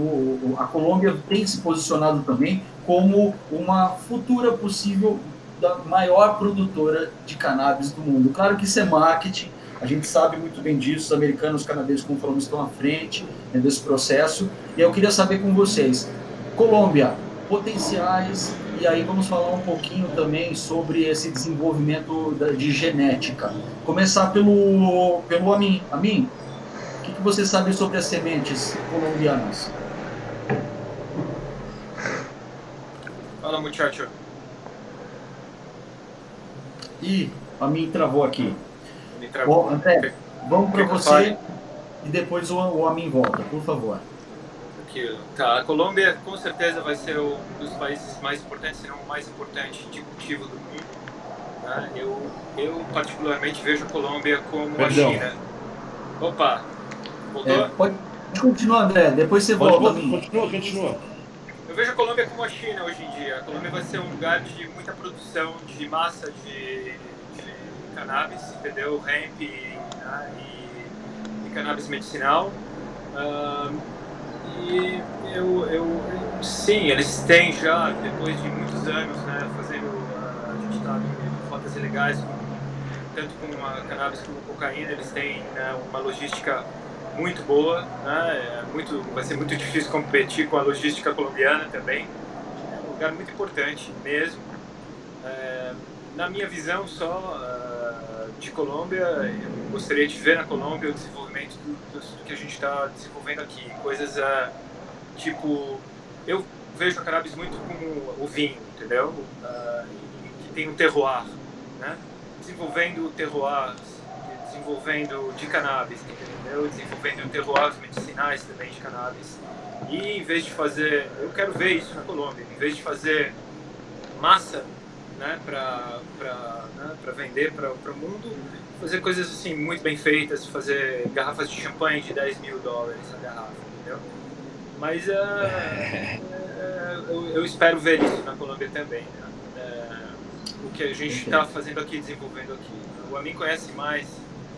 a Colômbia tem se posicionado também como uma futura possível da maior produtora de cannabis do mundo. Claro que isso é marketing, a gente sabe muito bem disso, os americanos, os canadenses, como falamos, estão à frente né, desse processo. E eu queria saber com vocês, Colômbia, potenciais. E aí vamos falar um pouquinho também sobre esse desenvolvimento de genética. Começar pelo Amin. Amin, o que você sabe sobre as sementes colombianas? Fala, muchacho. Ih, Amin travou aqui. Me travou. Bom, André, vamos para você e depois o Amin volta, por favor. Tá, a Colômbia com certeza vai ser um dos países mais importantes, se não o mais importante de cultivo do mundo. Né? Eu particularmente vejo a Colômbia como a China. Opa, voltou? Pode continuar, André, depois você volta. Continua. Eu vejo a Colômbia como a China hoje em dia. A Colômbia vai ser um lugar de muita produção de massa de cannabis, entendeu? Hemp né? e cannabis medicinal. E sim, eles têm já, depois de muitos anos, né, fazendo, a gente está em rotas ilegais, tanto com a cannabis como a cocaína, eles têm né, uma logística muito boa, né, vai ser muito difícil competir com a logística colombiana também, é um lugar muito importante mesmo. Na minha visão de Colômbia, eu gostaria de ver na Colômbia o desenvolvimento do que a gente está desenvolvendo aqui. Coisas tipo... Eu vejo a cannabis muito como o vinho, entendeu? Que tem um terroir, né? Desenvolvendo terroirs, desenvolvendo de cannabis, entendeu? Desenvolvendo terroirs medicinais também de cannabis. E em vez de fazer... Eu quero ver isso na Colômbia. Em vez de fazer massa né, para vender para o mundo, fazer coisas assim muito bem feitas, fazer garrafas de champanhe de $10 mil a garrafa, entendeu? Mas eu espero ver isso na Colômbia também, né? O que a gente está fazendo aqui, desenvolvendo aqui. O Amin conhece mais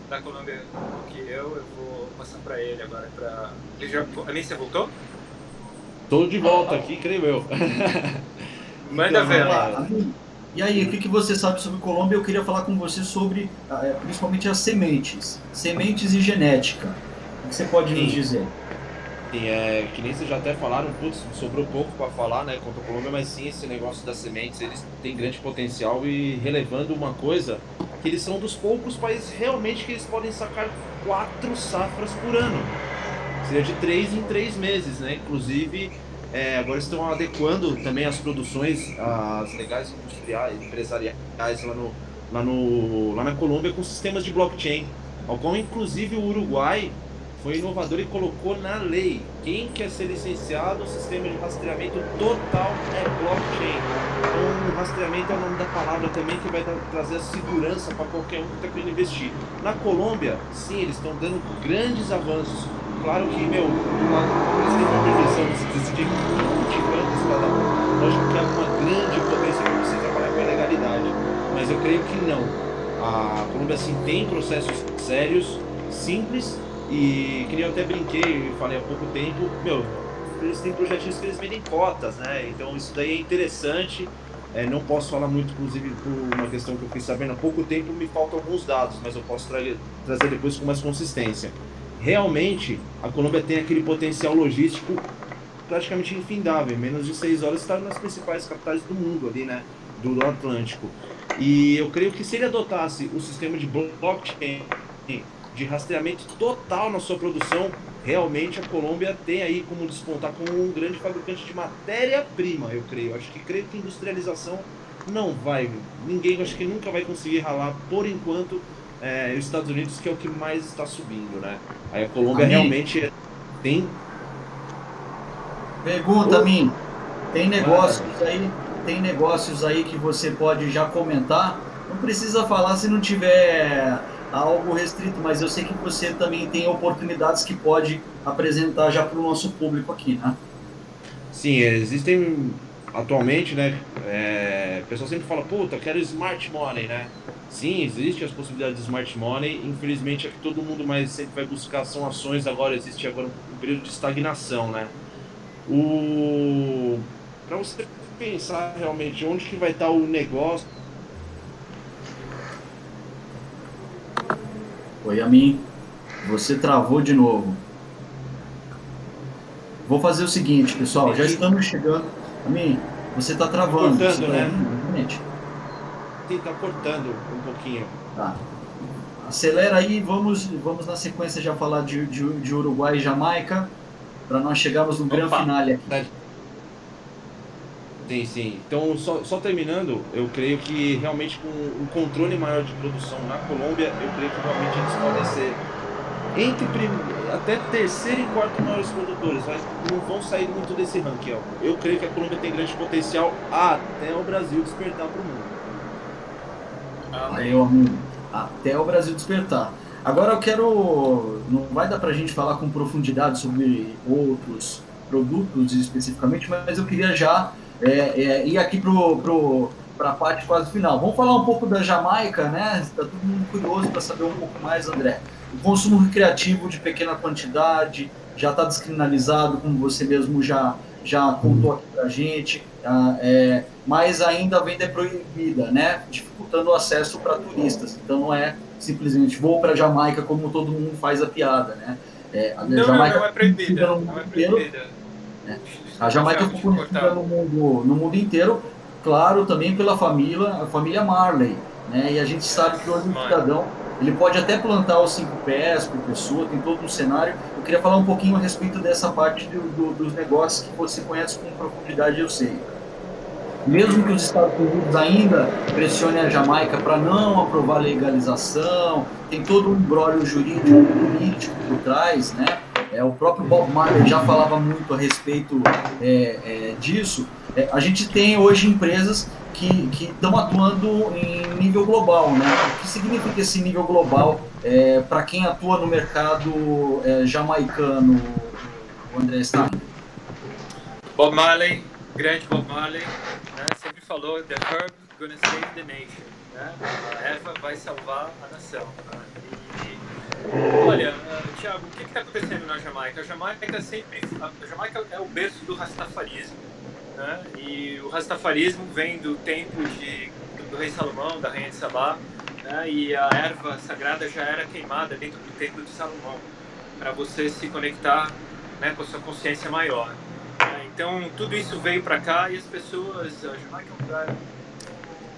da Colômbia do que eu vou passar para ele agora. Amin, você voltou? Estou de volta aqui, creio eu. Manda ver. E aí, o que você sabe sobre Colômbia? Eu queria falar com você sobre, principalmente as sementes e genética. O que você pode nos dizer? Sim, que nem vocês já até falaram, sobrou pouco para falar, né, contra a Colômbia, mas sim, esse negócio das sementes, eles têm grande potencial e relevando uma coisa, que eles são dos poucos países realmente que eles podem sacar 4 safras por ano. Seria de 3 em 3 meses, né, inclusive... agora estão adequando também as produções, as legais industriais, empresariais lá na Colômbia com sistemas de blockchain, ao qual inclusive o Uruguai foi inovador e colocou na lei. Quem quer ser licenciado, o sistema de rastreamento total é blockchain. Então, o rastreamento é o nome da palavra também, que vai trazer a segurança para qualquer um que está querendo investir. Na Colômbia, sim, eles estão dando grandes avanços. Claro que, eles têm uma permissão de se decidir 20 bancos cada um. Lógico que há uma grande potência para você trabalhar com a legalidade. Mas eu creio que não. A Colômbia, sim, tem processos sérios, simples, e que nem eu até brinquei e falei há pouco tempo, eles têm projetinhos que eles vendem cotas, né? Então isso daí é interessante. Não posso falar muito, inclusive, por uma questão que eu fiquei sabendo há pouco tempo, me faltam alguns dados, mas eu posso trazer depois com mais consistência. Realmente, a Colômbia tem aquele potencial logístico praticamente infindável. Em menos de 6 horas está nas principais capitais do mundo ali, né? Do Atlântico. E eu creio que se ele adotasse o sistema de blockchain, de rastreamento total na sua produção, realmente a Colômbia tem aí como despontar como um grande fabricante de matéria-prima, eu creio. Creio que industrialização não vai, ninguém, acho que nunca vai conseguir ralar, por enquanto, os Estados Unidos, que é o que mais está subindo, né? Aí a Colômbia realmente tem... Pergunta a mim, tem negócios aí que você pode já comentar? Não precisa falar se não tiver algo restrito, mas eu sei que você também tem oportunidades que pode apresentar já para o nosso público aqui, né? Sim, existem atualmente, né? O pessoal sempre fala, puta, quero smart money, né? Sim, existem as possibilidades de smart money. Infelizmente, é que todo mundo mais sempre vai buscar são ações. Existe agora um período de estagnação, né? Para você pensar realmente onde que vai estar o negócio. Oi, Amin, você travou de novo. Vou fazer o seguinte, pessoal, já estamos chegando. Amin, você está travando. Cortando, né? Sim, está cortando um pouquinho. Tá. Acelera aí, vamos na sequência já falar de Uruguai e Jamaica, para nós chegarmos no grande finale aqui. Sim. Então, só terminando, eu creio que realmente com um controle maior de produção na Colômbia, eu creio que realmente eles podem ser até terceiro e quarto maiores produtores, mas não vão sair muito desse ranking. Eu creio que a Colômbia tem grande potencial até o Brasil despertar para o mundo. Aí, meu amigo, até o Brasil despertar. Agora eu quero... Não vai dar para a gente falar com profundidade sobre outros produtos especificamente, mas eu queria já ir aqui para a parte quase final. Vamos falar um pouco da Jamaica, né? Está todo mundo curioso para saber um pouco mais, André. O consumo recreativo de pequena quantidade já está descriminalizado, como você mesmo já contou aqui para a gente, mas ainda a venda é proibida, né? Dificultando o acesso para turistas. Então não é simplesmente vou para a Jamaica como todo mundo faz a piada, né? Não é proibida. Não é proibida. A Jamaica foi conhecida no mundo inteiro, claro, também pela a família Marley, né? E a gente sabe que hoje o cidadão ele pode até plantar os 5 pés por pessoa, tem todo um cenário. Eu queria falar um pouquinho a respeito dessa parte dos negócios que você conhece com profundidade, eu sei. Mesmo que os Estados Unidos ainda pressionem a Jamaica para não aprovar a legalização, tem todo um imbróglio jurídico político por trás, né? O próprio Bob Marley já falava muito a respeito disso. A gente tem hoje empresas que estão atuando em nível global, né? O que significa esse nível global para quem atua no mercado jamaicano, o André Stein? Bob Marley, grande Bob Marley, né, sempre falou "The herb gonna save the nation", né? A erva vai salvar a nação. Né? Olha, Thiago, o que está acontecendo na Jamaica? A Jamaica é o berço do rastafarismo, né? E o rastafarismo vem do tempo do rei Salomão, da rainha de Sabá, né? E a erva sagrada já era queimada dentro do templo de Salomão, para você se conectar, né, com a sua consciência maior. Então, tudo isso veio para cá e as pessoas... A Jamaica é um lugar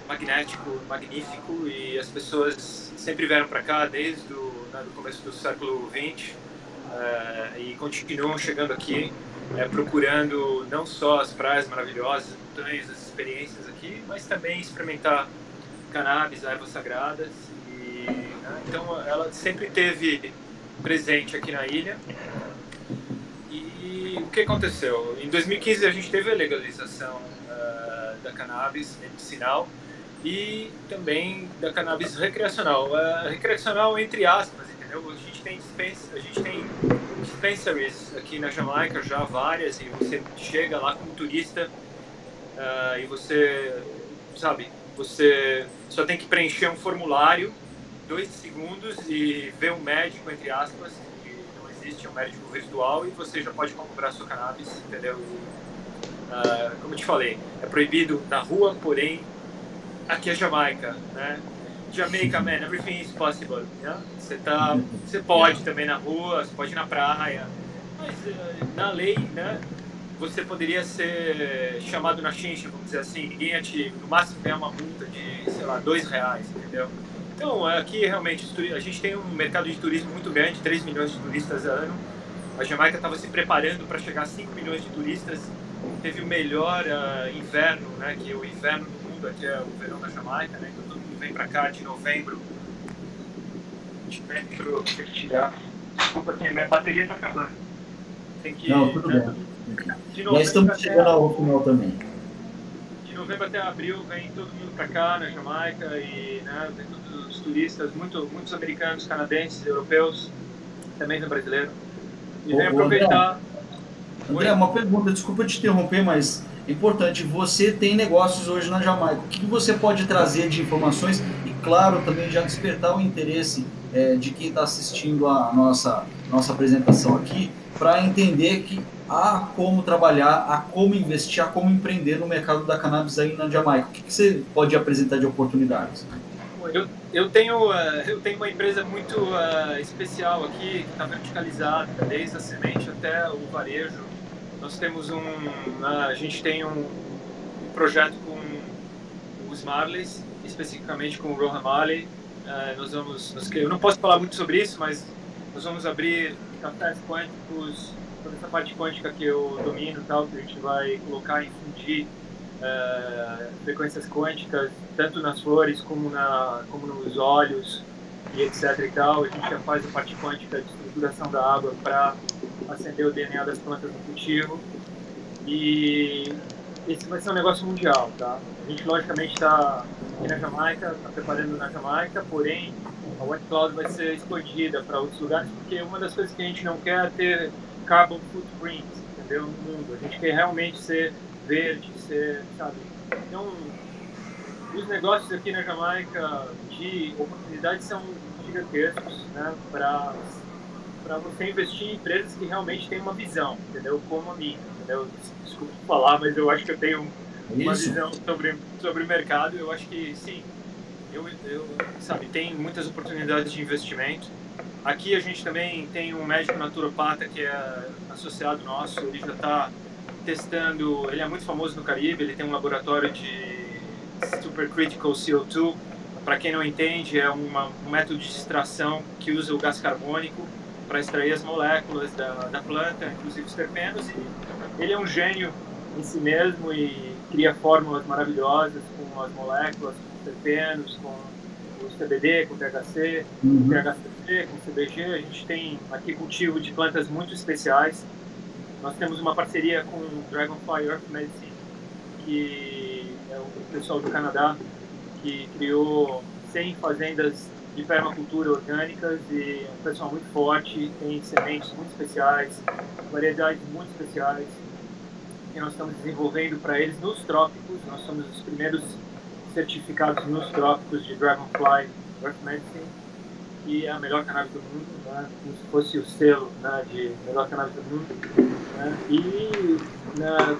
magnético, magnífico, e as pessoas sempre vieram para cá desde o começo do século XX e continuam chegando aqui, procurando não só as praias maravilhosas, as montanhas, as experiências aqui, mas também experimentar cannabis, ervas sagradas. Então, ela sempre teve presente aqui na ilha. E o que aconteceu? Em 2015 a gente teve a legalização da cannabis medicinal e também da cannabis recreacional. Recreacional entre aspas, entendeu? A gente tem dispensaries aqui na Jamaica, já várias, e você chega lá como turista e você, sabe, você só tem que preencher um formulário, 2 segundos, e ver um médico, entre aspas, que não existe, um médico virtual, e você já pode comprar sua cannabis, entendeu? Como eu te falei, é proibido na rua, porém, aqui é Jamaica, né? Jamaica, man, everything is possible, né? Você pode também na rua, você pode ir na praia, mas na lei, né? Você poderia ser chamado na chincha, vamos dizer assim, ninguém ia no máximo ganhar uma multa de, sei lá, R$2, entendeu? Então, aqui realmente a gente tem um mercado de turismo muito grande, 3 milhões de turistas a ano. A Jamaica estava se preparando para chegar a 5 milhões de turistas. Teve o melhor inverno, né, que é o inverno do mundo, aqui é o verão da Jamaica, né, então todo mundo vem para cá de novembro. Tem que tirar. Desculpa, que minha bateria está acabando. Tem que, não, tudo bem. Já estamos chegando ao final também. De novembro até abril vem todo mundo para cá na Jamaica e, né, vem todos os turistas, muitos americanos, canadenses, europeus, também vem brasileiro. E vem aproveitar. André, uma pergunta, desculpa te interromper, mas é importante. Você tem negócios hoje na Jamaica. O que você pode trazer de informações e, claro, também já despertar o interesse de quem está assistindo a nossa apresentação aqui, para entender que há como trabalhar, há como investir, há como empreender no mercado da cannabis aí na Jamaica. O que você pode apresentar de oportunidades? Eu tenho uma empresa muito especial aqui, que está verticalizada, desde a semente até o varejo. Nós temos a gente tem um projeto com os Marleys, especificamente com o Rohan Marley. Eu não posso falar muito sobre isso, mas nós vamos abrir cafés quânticos, toda essa parte quântica que eu domino, tal, que a gente vai colocar e fundir frequências quânticas, tanto nas flores como nos óleos e etc e tal. A gente já faz a parte quântica de estruturação da água para acender o DNA das plantas no cultivo. E esse vai ser um negócio mundial, tá? A gente logicamente está aqui na Jamaica, está preparando na Jamaica, porém a White Cloud vai ser expandida para outros lugares, porque uma das coisas que a gente não quer é ter carbon footprint, entendeu, no mundo. A gente quer realmente ser verde, sabe? Então, os negócios aqui na Jamaica de oportunidades são gigantescos, né? Para você investir em empresas que realmente têm uma visão, entendeu? Como a minha, entendeu? Desculpa falar, mas eu acho que eu tenho uma visão sobre o mercado. Eu acho que, sim, sabe, tem muitas oportunidades de investimento. Aqui a gente também tem um médico naturopata que é associado nosso, ele já está testando, ele é muito famoso no Caribe, ele tem um laboratório de supercritical CO2. Para quem não entende, é um método de extração que usa o gás carbônico para extrair as moléculas da planta, inclusive os terpenos, e ele é um gênio em si mesmo e cria fórmulas maravilhosas com as moléculas, com os terpenos, com o CBD, com o THC, com o THC, com o CBG. A gente tem aqui cultivo de plantas muito especiais. Nós temos uma parceria com o Dragonfly Earth Medicine, que é o pessoal do Canadá, que criou 100 fazendas de permacultura orgânicas, e é um pessoal muito forte, tem sementes muito especiais, variedades muito especiais, que nós estamos desenvolvendo para eles nos trópicos. Nós somos os primeiros certificados nos trópicos de Dragonfly Earth Medicine, que é a melhor cannabis do mundo, né? Como se fosse o selo, né, de melhor cannabis do mundo. Né? E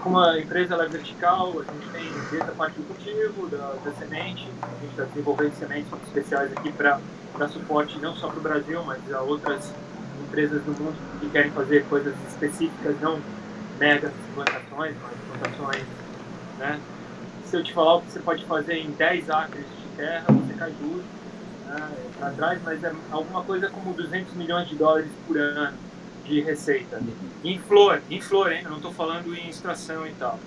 como a empresa ela é vertical, a gente tem desde a parte do cultivo, da semente. A gente está desenvolvendo sementes muito especiais aqui para dar suporte não só para o Brasil, mas a outras empresas do mundo que querem fazer coisas específicas, não mega plantações, mas plantações, né? Se eu te falar o que você pode fazer em 10 acres de terra, você cai duro, né, para trás, mas é alguma coisa como $200 milhões por ano de receita. Em flor, hein? Eu não estou falando em extração e tal,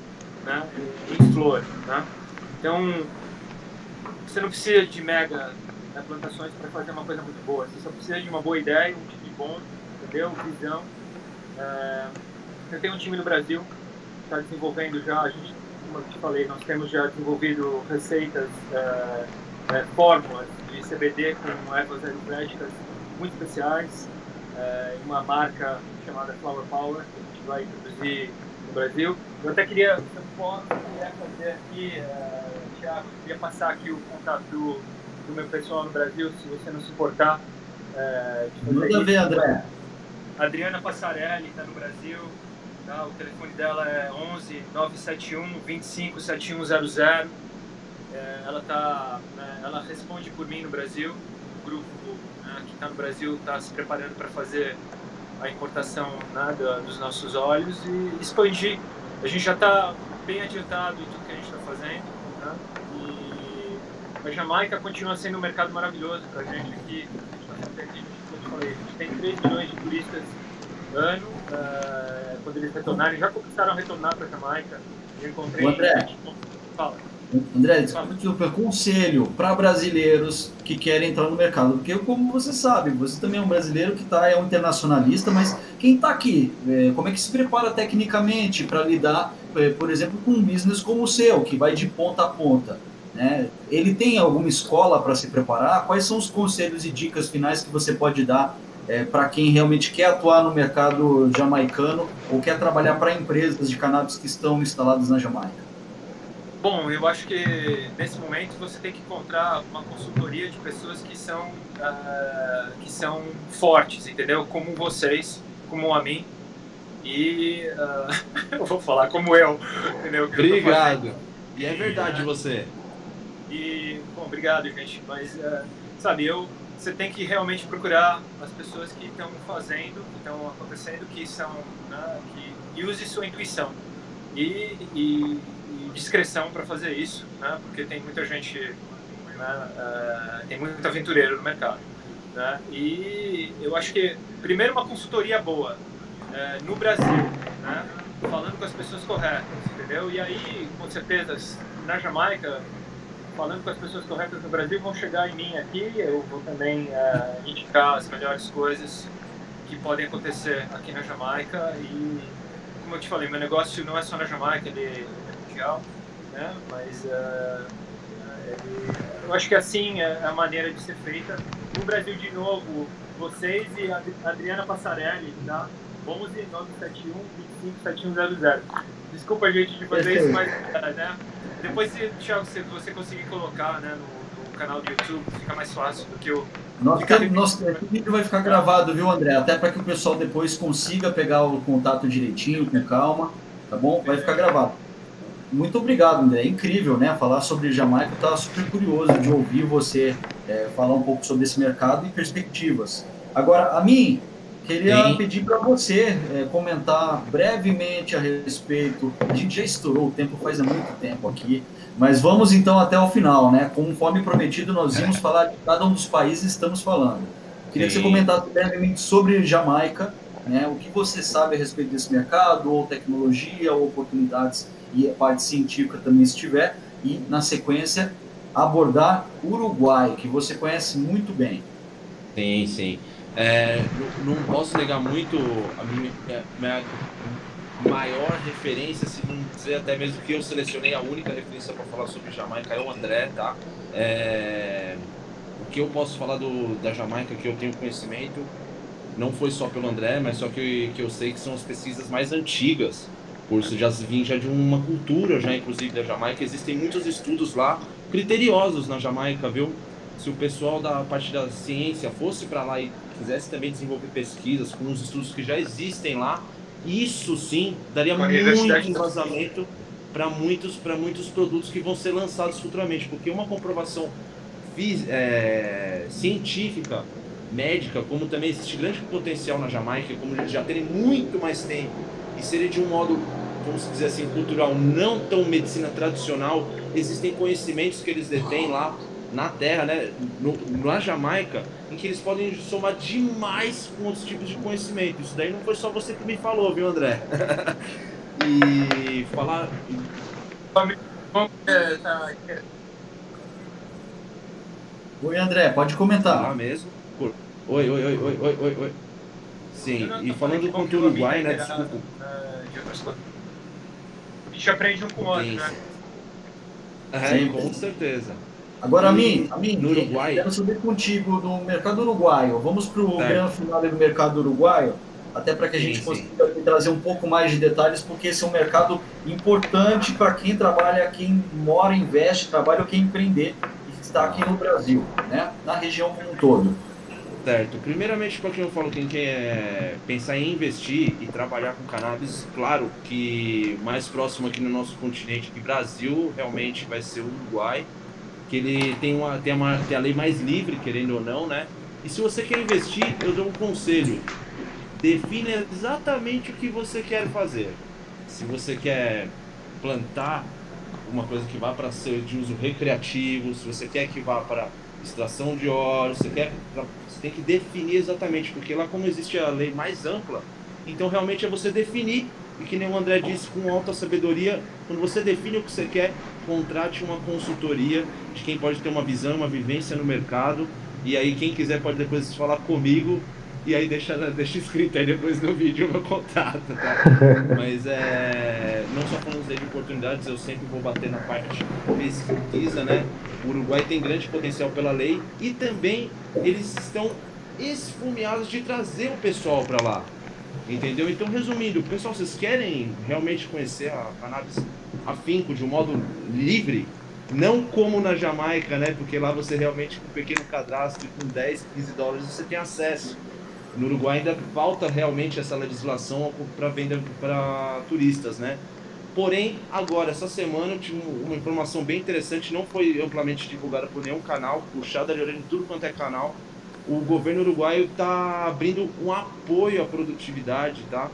né? Em flor, né? Então, você não precisa de mega plantações para fazer uma coisa muito boa. Você só precisa de uma boa ideia, um tipo de bom, entendeu? Visão. Eu tenho um time no Brasil, está desenvolvendo já, como eu te falei, nós temos já desenvolvido receitas, fórmulas de CBD com ervas aromáticas muito especiais, uma marca chamada Flower Power, que a gente vai introduzir no Brasil. Eu até queria, se eu puder fazer aqui, Thiago, eu queria passar aqui o contato do meu pessoal no Brasil, se você não se importar. Manda ver, André. A Adriana Passarelli está no Brasil, tá? O telefone dela é 11 971 25 7100. Ela responde por mim no Brasil. O grupo, né, que está no Brasil está se preparando para fazer a importação, né, dos nossos óleos e expandir. A gente já está bem adiantado em tudo que a gente está fazendo, né? E a Jamaica continua sendo um mercado maravilhoso para a gente aqui. A gente tem 3 milhões de turistas ano. Quando eles retornarem, já começaram a retornar para a Jamaica. Eu encontrei... André, fala. André, desculpa que eu conselho para brasileiros que querem entrar no mercado, porque como você sabe, você também é um brasileiro que é um internacionalista, mas quem está aqui, como é que se prepara tecnicamente para lidar, por exemplo, com um business como o seu, que vai de ponta a ponta, né? Ele tem alguma escola para se preparar? Quais são os conselhos e dicas finais que você pode dar para quem realmente quer atuar no mercado jamaicano ou quer trabalhar para empresas de cannabis que estão instaladas na Jamaica? Bom, eu acho que nesse momento você tem que encontrar uma consultoria de pessoas que são fortes, entendeu? Como vocês, como a mim, e eu vou falar como eu, entendeu? Obrigado. E é verdade você. E, bom, obrigado, gente. Mas, sabe, você tem que realmente procurar as pessoas que estão fazendo, que estão acontecendo, que são, né, que use sua intuição e discrição para fazer isso, né? Porque tem muita gente, né, tem muito aventureiro no mercado, né? E eu acho que primeiro uma consultoria boa no Brasil, né? Falando com as pessoas corretas, entendeu? E aí, com certeza, na Jamaica, falando com as pessoas corretas no Brasil, vão chegar em mim aqui. Eu vou também indicar as melhores coisas que podem acontecer aqui na Jamaica. E, como eu te falei, meu negócio não é só na Jamaica, ele é mundial, né? Mas eu acho que assim é a maneira de ser feita. No Brasil, de novo, vocês e a Adriana Passarelli, tá? 11 971 25 7100. Desculpa, gente, de fazer isso, mas né? Depois, Thiago, se você conseguir colocar, né, no canal do YouTube, fica mais fácil do que eu... Nosso vídeo vai ficar gravado, viu, André? Até para que o pessoal depois consiga pegar o contato direitinho, com calma, tá bom? Vai ficar gravado. Muito obrigado, André. É incrível, né? Falar sobre Jamaica, eu estava super curioso de ouvir você falar um pouco sobre esse mercado e perspectivas. Agora, a mim, queria pedir para você comentar brevemente a respeito. A gente já estourou o tempo faz muito tempo aqui, mas vamos então até o final, né? Conforme prometido, nós íamos falar de cada um dos países que estamos falando. Queria que você comentasse brevemente sobre Jamaica, né? O que você sabe a respeito desse mercado, ou tecnologia, ou oportunidades e a parte científica também se tiver, e na sequência abordar Uruguai, que você conhece muito bem. Sim, sim. Não posso negar muito a minha maior referência, se não dizer até mesmo que eu selecionei a única referência para falar sobre Jamaica é o André, tá? O que eu posso falar da Jamaica que eu tenho conhecimento não foi só pelo André, mas só que eu sei que são as pesquisas mais antigas, por isso já vim de uma cultura já inclusive da Jamaica. Existem muitos estudos lá criteriosos na Jamaica, viu? Se o pessoal da parte da ciência fosse para lá e quisesse também desenvolver pesquisas com os estudos que já existem lá, isso sim daria muito embasamento para muitos produtos que vão ser lançados futuramente, porque uma comprovação científica, médica, como também existe grande potencial na Jamaica, como eles já terem muito mais tempo e serem de um modo, vamos dizer assim, cultural, não tão medicina tradicional, existem conhecimentos que eles detêm lá na terra, né, na Jamaica, em que eles podem somar demais com outros tipos de conhecimento. Isso daí não foi só você que me falou, viu, André? E falar... Oi, André, pode comentar. Falar mesmo. Oi. Sim, e falando quanto o Uruguai, né, desculpa. De outras coisas. A gente aprende um com o outro, né? Com certeza. Agora, E a mim, no Uruguai, quero saber contigo do mercado uruguaio. Vamos para o certo. grande final do mercado uruguaio, até para que a Sim, gente sim. consiga trazer um pouco mais de detalhes, porque esse é um mercado importante para quem trabalha, quem mora, investe, trabalha ou quer empreender e está aqui no Brasil, né? Na região como um todo. Certo. Primeiramente, para quem eu falo, quem quer pensar em investir e trabalhar com cannabis, claro que mais próximo aqui no nosso continente que Brasil, realmente vai ser o Uruguai, que ele tem a lei mais livre, querendo ou não, né? E se você quer investir, eu dou um conselho. Defina exatamente o que você quer fazer. Se você quer plantar uma coisa que vá para ser de uso recreativo, se você quer que vá para extração de óleo, você tem que definir exatamente, porque lá como existe a lei mais ampla, então realmente é você definir, e que nem o André disse, com alta sabedoria, quando você define o que você quer, contrate uma consultoria de quem pode ter uma visão, uma vivência no mercado, e aí quem quiser pode depois falar comigo, e aí deixa escrito aí depois no vídeo o meu contato, tá? Mas não só falando de oportunidades, eu sempre vou bater na parte de pesquisa, né? O Uruguai tem grande potencial pela lei e também eles estão esfomeados de trazer o pessoal para lá, entendeu? Então, resumindo, pessoal, vocês querem realmente conhecer a cannabis afinco de um modo livre? Não como na Jamaica, né? Porque lá você realmente, com um pequeno cadastro, com 10, 15 dólares, você tem acesso. No Uruguai ainda falta realmente essa legislação para venda para turistas, né? Porém, agora, essa semana eu tive uma informação bem interessante, não foi amplamente divulgada por nenhum canal, puxada de orelha em tudo quanto é canal. O governo uruguaio está abrindo um apoio à produtividade, tá?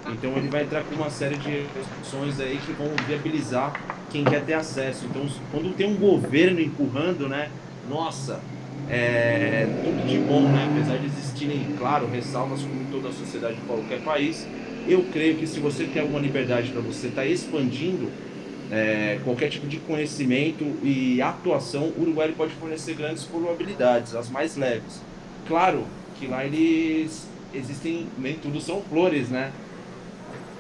Então ele vai entrar com uma série de restrições aí que vão viabilizar quem quer ter acesso. Então, quando tem um governo empurrando, né? Nossa, tudo de bom, né? Apesar de existirem, claro, ressalvas como em toda a sociedade de qualquer país, eu creio que se você tem alguma liberdade para você estar expandindo qualquer tipo de conhecimento e atuação, o Uruguai pode fornecer grandes probabilidades, as mais leves. Claro que lá eles existem, nem tudo são flores, né?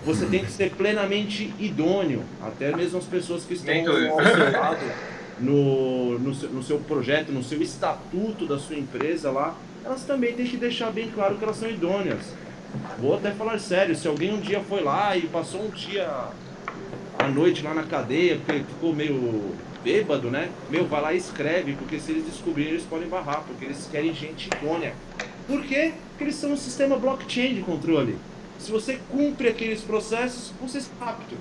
Você tem que ser plenamente idôneo, até mesmo as pessoas que estão ao seu lado, no seu projeto, no seu estatuto da sua empresa lá, elas também têm que deixar bem claro que elas são idôneas. Vou até falar sério, se alguém um dia foi lá e passou um dia à noite lá na cadeia, porque ficou meio bêbado, né? Vai lá e escreve, porque se eles descobrirem, eles podem barrar, porque eles querem gente idônea. Por quê? Porque eles são um sistema blockchain de controle. Se você cumpre aqueles processos, você está apto.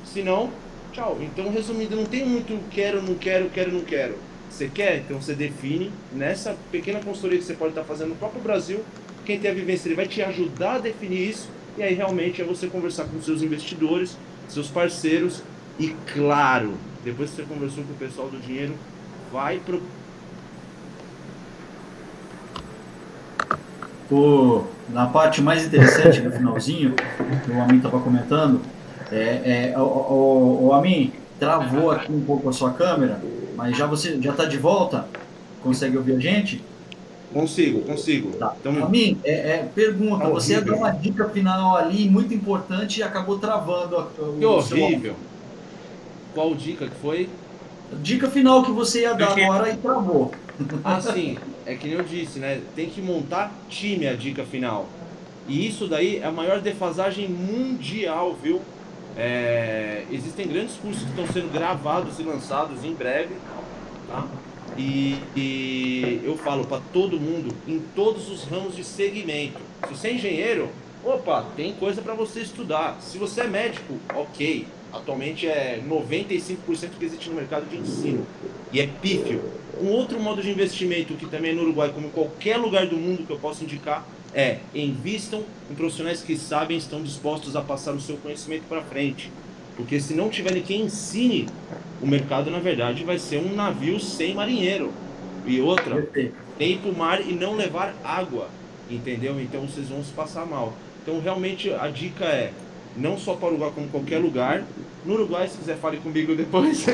Se não, tchau. Então, resumindo, não tem muito quero, não quero, quero, não quero. Você quer? Então você define nessa pequena consultoria que você pode estar fazendo no próprio Brasil. Quem tem a vivência, ele vai te ajudar a definir isso. E aí realmente é você conversar com seus investidores, seus parceiros. E claro, depois que você conversou com o pessoal do dinheiro, vai pro... Na parte mais interessante do finalzinho, que o Amin estava comentando, o Amin, travou aqui um pouco a sua câmera, mas você já está de volta? Consegue ouvir a gente? Consigo. Tá. Então, Amin, pergunta, tá você ia dar horrível. uma dica final ali, muito importante, e acabou travando Que o seu... horrível. Qual dica que foi? Dica final que você ia dar agora e travou. Ah, sim. É que nem eu disse, né? Tem que montar time, a dica final. E isso daí é a maior defasagem mundial, viu? Existem grandes cursos que estão sendo gravados e lançados em breve, tá? E eu falo para todo mundo, em todos os ramos de segmento. Se você é engenheiro, opa, tem coisa para você estudar. Se você é médico, ok. Atualmente é 95% que existe no mercado de ensino. E é pífio. Um outro modo de investimento que também é no Uruguai, como em qualquer lugar do mundo que eu posso indicar, invistam em profissionais que sabem e estão dispostos a passar o seu conhecimento para frente. Porque se não tiver quem ensine, o mercado, na verdade, vai ser um navio sem marinheiro. E outra, tem ir para o mar e não levar água, entendeu? Então vocês vão se passar mal. Então, realmente, a dica é, não só para o Uruguai, como qualquer lugar. No Uruguai, se quiser, fale comigo depois.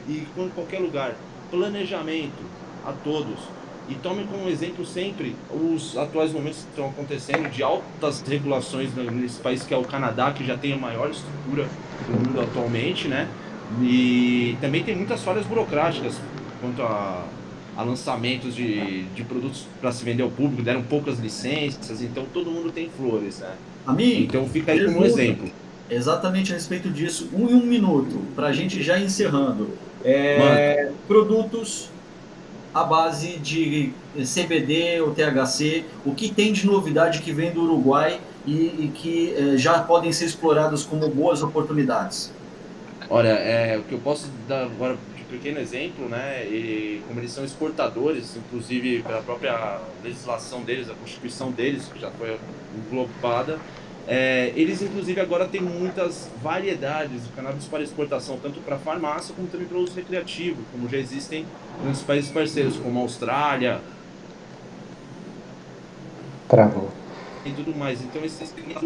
E em qualquer lugar. Planejamento a todos. E tome como exemplo sempre os atuais momentos que estão acontecendo de altas regulações nesse país que é o Canadá, que já tem a maior estrutura do mundo atualmente, né? E também tem muitas falhas burocráticas quanto a lançamentos de produtos para se vender ao público, deram poucas licenças, então todo mundo tem flores, né? A mim, Então fica aí como exemplo. Exatamente a respeito disso, em um minuto, para a gente já encerrando. Produtos à base de CBD ou THC, o que tem de novidade que vem do Uruguai e que já podem ser explorados como boas oportunidades? Olha, o que eu posso dar agora de pequeno exemplo, né? E como eles são exportadores, inclusive pela própria legislação deles, a constituição deles, que já foi englobada, eles inclusive agora têm muitas variedades de cannabis para exportação, tanto para farmácia como também para uso recreativo, como já existem nos países parceiros, como a Austrália. Travou. E tudo mais. Então,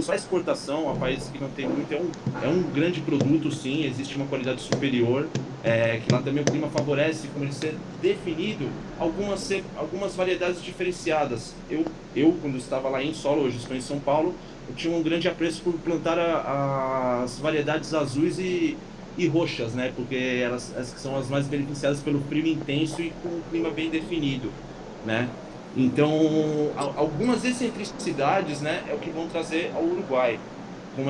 para exportação a países que não tem muito, é um grande produto, sim, existe uma qualidade superior, que lá também o clima favorece, como ele ser definido, algumas variedades diferenciadas. Eu, quando estava lá em solo, hoje estou em São Paulo, eu tinha um grande apreço por plantar as variedades azuis e roxas, né? Porque elas são as mais beneficiadas pelo frio intenso e com um clima bem definido, né? Então, algumas excentricidades, né, é o que vão trazer ao Uruguai, com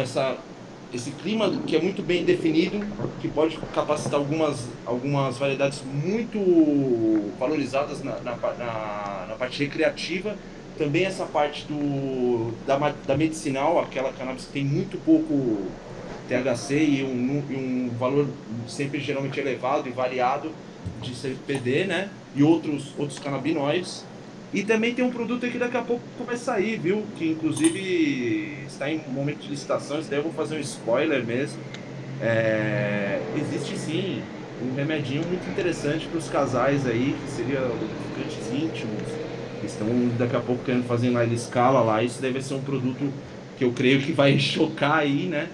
esse clima que é muito bem definido, que pode capacitar algumas variedades muito valorizadas na parte recreativa. Também essa parte da medicinal, aquela cannabis que tem muito pouco THC e um valor sempre geralmente elevado e variado de CBD, né, e outros canabinoides. E também tem um produto aí que daqui a pouco vai sair, viu? Que inclusive está em momento de licitação, isso daí eu vou fazer um spoiler mesmo. Existe sim um remedinho muito interessante para os casais aí, que seria lubrificantes íntimos, que estão daqui a pouco querendo fazer em escala lá. Isso deve ser um produto que eu creio que vai chocar aí, né?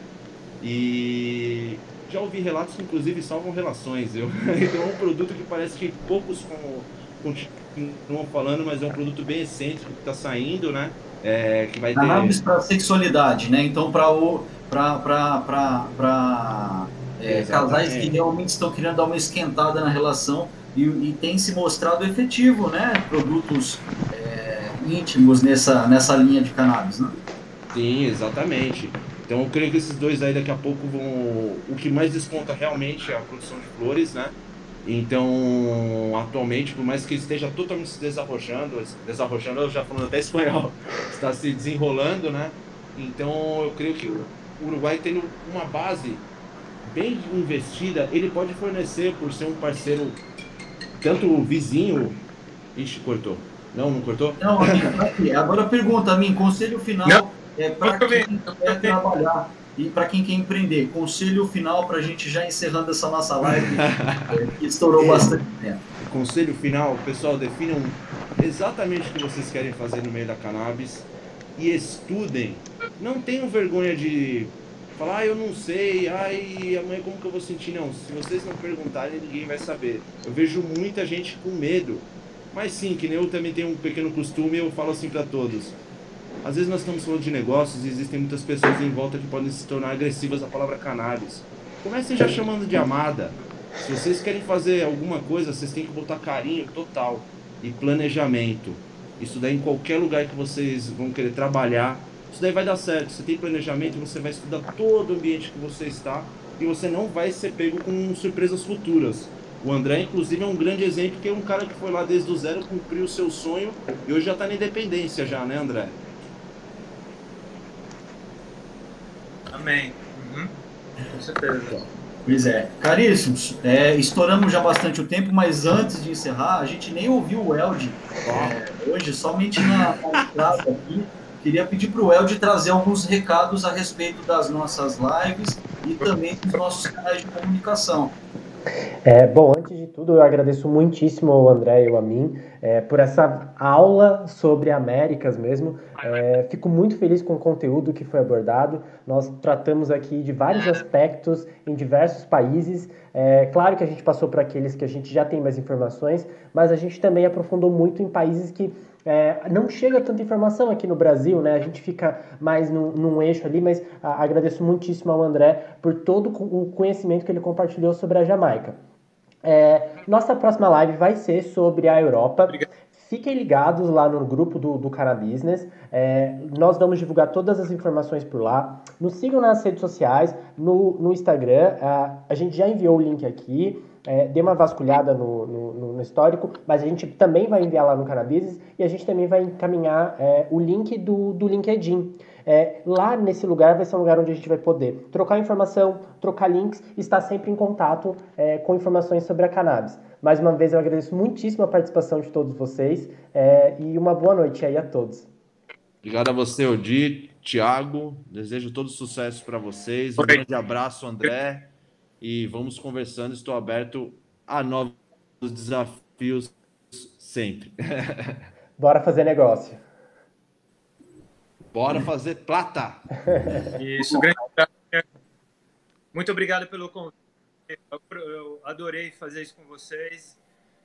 E já ouvi relatos que inclusive salvam relações, viu? Então é um produto que parece que poucos continuam falando, mas é um produto bem excêntrico que está saindo, né? Que vai ter... Cannabis para sexualidade, né? Então, casais que realmente estão querendo dar uma esquentada na relação e tem se mostrado efetivo, né? Produtos íntimos nessa linha de cannabis, né? Sim, exatamente. Então eu creio que esses dois aí daqui a pouco vão... O que mais desconta realmente é a produção de flores, né? Então, atualmente, por mais que esteja totalmente se desarrochando, eu já falando até espanhol, está se desenrolando, né? Então, eu creio que o Uruguai, tendo uma base bem investida, ele pode fornecer, por ser um parceiro, tanto vizinho... Ixi, cortou. Não cortou? Não, amigo, agora pergunta a mim, conselho final para quem quer trabalhar e para quem quer empreender. Conselho final para a gente já encerrando essa nossa live, que estourou bastante tempo. Conselho final, pessoal, definam exatamente o que vocês querem fazer no meio da cannabis e estudem. Não tenham vergonha de falar, eu não sei, amanhã como que eu vou sentir? Não, se vocês não perguntarem, ninguém vai saber. Eu vejo muita gente com medo. Mas sim, que nem eu também tenho um pequeno costume, eu falo assim para todos. Às vezes nós estamos falando de negócios e existem muitas pessoas em volta que podem se tornar agressivas à palavra cannabis. Comecem já chamando de amada. Se vocês querem fazer alguma coisa, vocês têm que botar carinho total e planejamento. Isso daí em qualquer lugar que vocês vão querer trabalhar, isso daí vai dar certo. Você tem planejamento, você vai estudar todo o ambiente que você está e você não vai ser pego com surpresas futuras. O André, inclusive, é um grande exemplo, que é um cara que foi lá desde o zero, cumpriu o seu sonho e hoje já está na independência já, né, André? Amém. Com certeza. Pois é. Caríssimos, estouramos já bastante o tempo, mas antes de encerrar, a gente nem ouviu o Elde hoje, somente na entrada aqui. Queria pedir para o Elde trazer alguns recados a respeito das nossas lives e também dos nossos canais de comunicação. Bom, antes antes de tudo, eu agradeço muitíssimo ao André e ao Amin por essa aula sobre Américas mesmo. Fico muito feliz com o conteúdo que foi abordado. Nós tratamos aqui de vários aspectos em diversos países. Claro que a gente passou por aqueles que a gente já tem mais informações, mas a gente também aprofundou muito em países que não chega tanta informação aqui no Brasil, né? A gente fica mais num eixo ali, mas agradeço muitíssimo ao André por todo o conhecimento que ele compartilhou sobre a Jamaica. Nossa próxima live vai ser sobre a Europa. Fiquem ligados lá no grupo do Canabusiness. Nós vamos divulgar todas as informações por lá. Nos sigam nas redes sociais, no Instagram. A gente já enviou o link aqui. Dê uma vasculhada no histórico, mas a gente também vai enviar lá no Canabusiness e a gente também vai encaminhar o link do LinkedIn. Lá nesse lugar vai ser um lugar onde a gente vai poder trocar informação, trocar links e estar sempre em contato com informações sobre a cannabis. Mais uma vez eu agradeço muitíssimo a participação de todos vocês e uma boa noite aí a todos. Obrigado a você, Odi, Thiago. Desejo todo sucesso para vocês. Um grande abraço, André. E vamos conversando. Estou aberto a novos desafios sempre. Bora fazer negócio. Bora fazer plata. Isso, grande. Muito obrigado pelo convite. Eu adorei fazer isso com vocês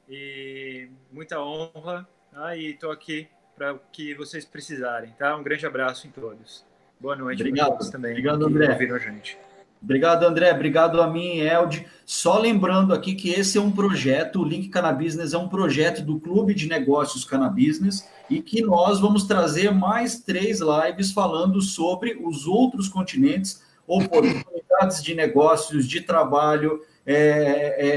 e muita honra. E estou aqui para o que vocês precisarem, tá? Um grande abraço em todos. Boa noite. Obrigado. Todos também. Obrigado, André. Ouviram a gente. Obrigado, André. Obrigado a mim, Elde. Só lembrando aqui que esse é um projeto, o Link Canabusiness é um projeto do Clube de Negócios Canabusiness e que nós vamos trazer mais 3 lives falando sobre os outros continentes, oportunidades de negócios, de trabalho,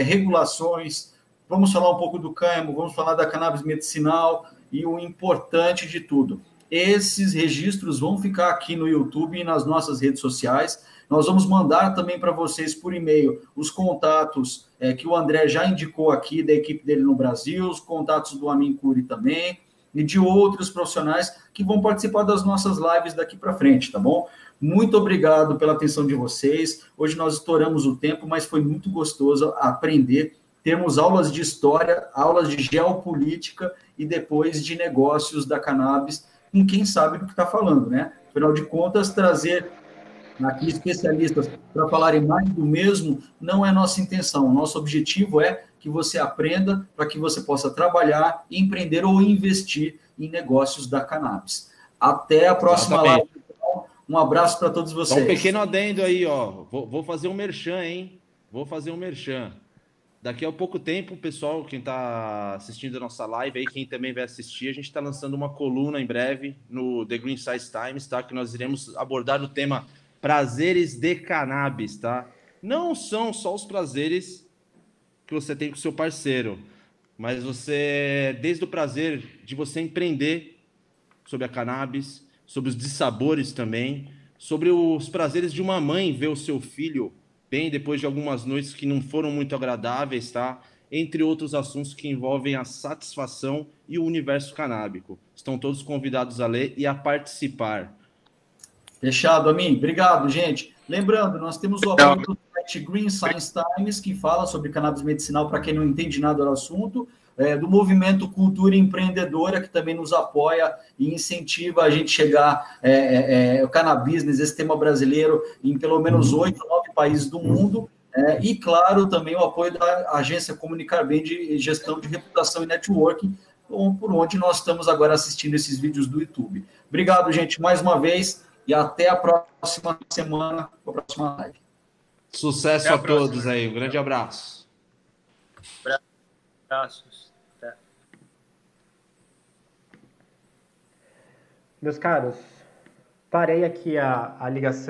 regulações. Vamos falar um pouco do cânhamo, vamos falar da cannabis medicinal e o importante de tudo. Esses registros vão ficar aqui no YouTube e nas nossas redes sociais. Nós vamos mandar também para vocês por e-mail os contatos que o André já indicou aqui da equipe dele no Brasil, os contatos do Amin Khoury também, e de outros profissionais que vão participar das nossas lives daqui para frente, tá bom? Muito obrigado pela atenção de vocês. Hoje nós estouramos o tempo, mas foi muito gostoso aprender. Temos aulas de história, aulas de geopolítica e depois de negócios da cannabis, com quem sabe do que está falando, né? Afinal de contas, trazer aqui especialistas para falarem mais do mesmo não é nossa intenção. Nosso objetivo é que você aprenda para que você possa trabalhar, empreender ou investir em negócios da cannabis. Até a próxima live. Um abraço para todos vocês. Só um pequeno adendo aí, ó. Vou fazer um merchan, hein? Vou fazer um merchan. Daqui a pouco tempo, pessoal, quem está assistindo a nossa live aí, quem também vai assistir, a gente está lançando uma coluna em breve no The Green Science Times, tá? Que nós iremos abordar o tema prazeres de cannabis, tá? Não são só os prazeres que você tem com o seu parceiro, mas desde o prazer de você empreender sobre a cannabis, sobre os dissabores também, sobre os prazeres de uma mãe ver o seu filho bem depois de algumas noites que não foram muito agradáveis, tá? Entre outros assuntos que envolvem a satisfação e o universo canábico. Estão todos convidados a ler e a participar. Fechado, Amin. Obrigado, gente. Lembrando, nós temos o apoio do site Green Science Times, que fala sobre cannabis medicinal para quem não entende nada do assunto, do movimento Cultura Empreendedora, que também nos apoia e incentiva a gente chegar o cannabis, esse tema brasileiro, em pelo menos 8, 9 países do mundo. E, claro, também o apoio da agência Comunicar Bem de gestão de reputação e networking, por onde nós estamos agora assistindo esses vídeos do YouTube. Obrigado, gente, mais uma vez. E até a próxima semana, a próxima live. Sucesso a todos aí. Um grande abraço. Abraços. Até. Meus caros, parei aqui a ligação.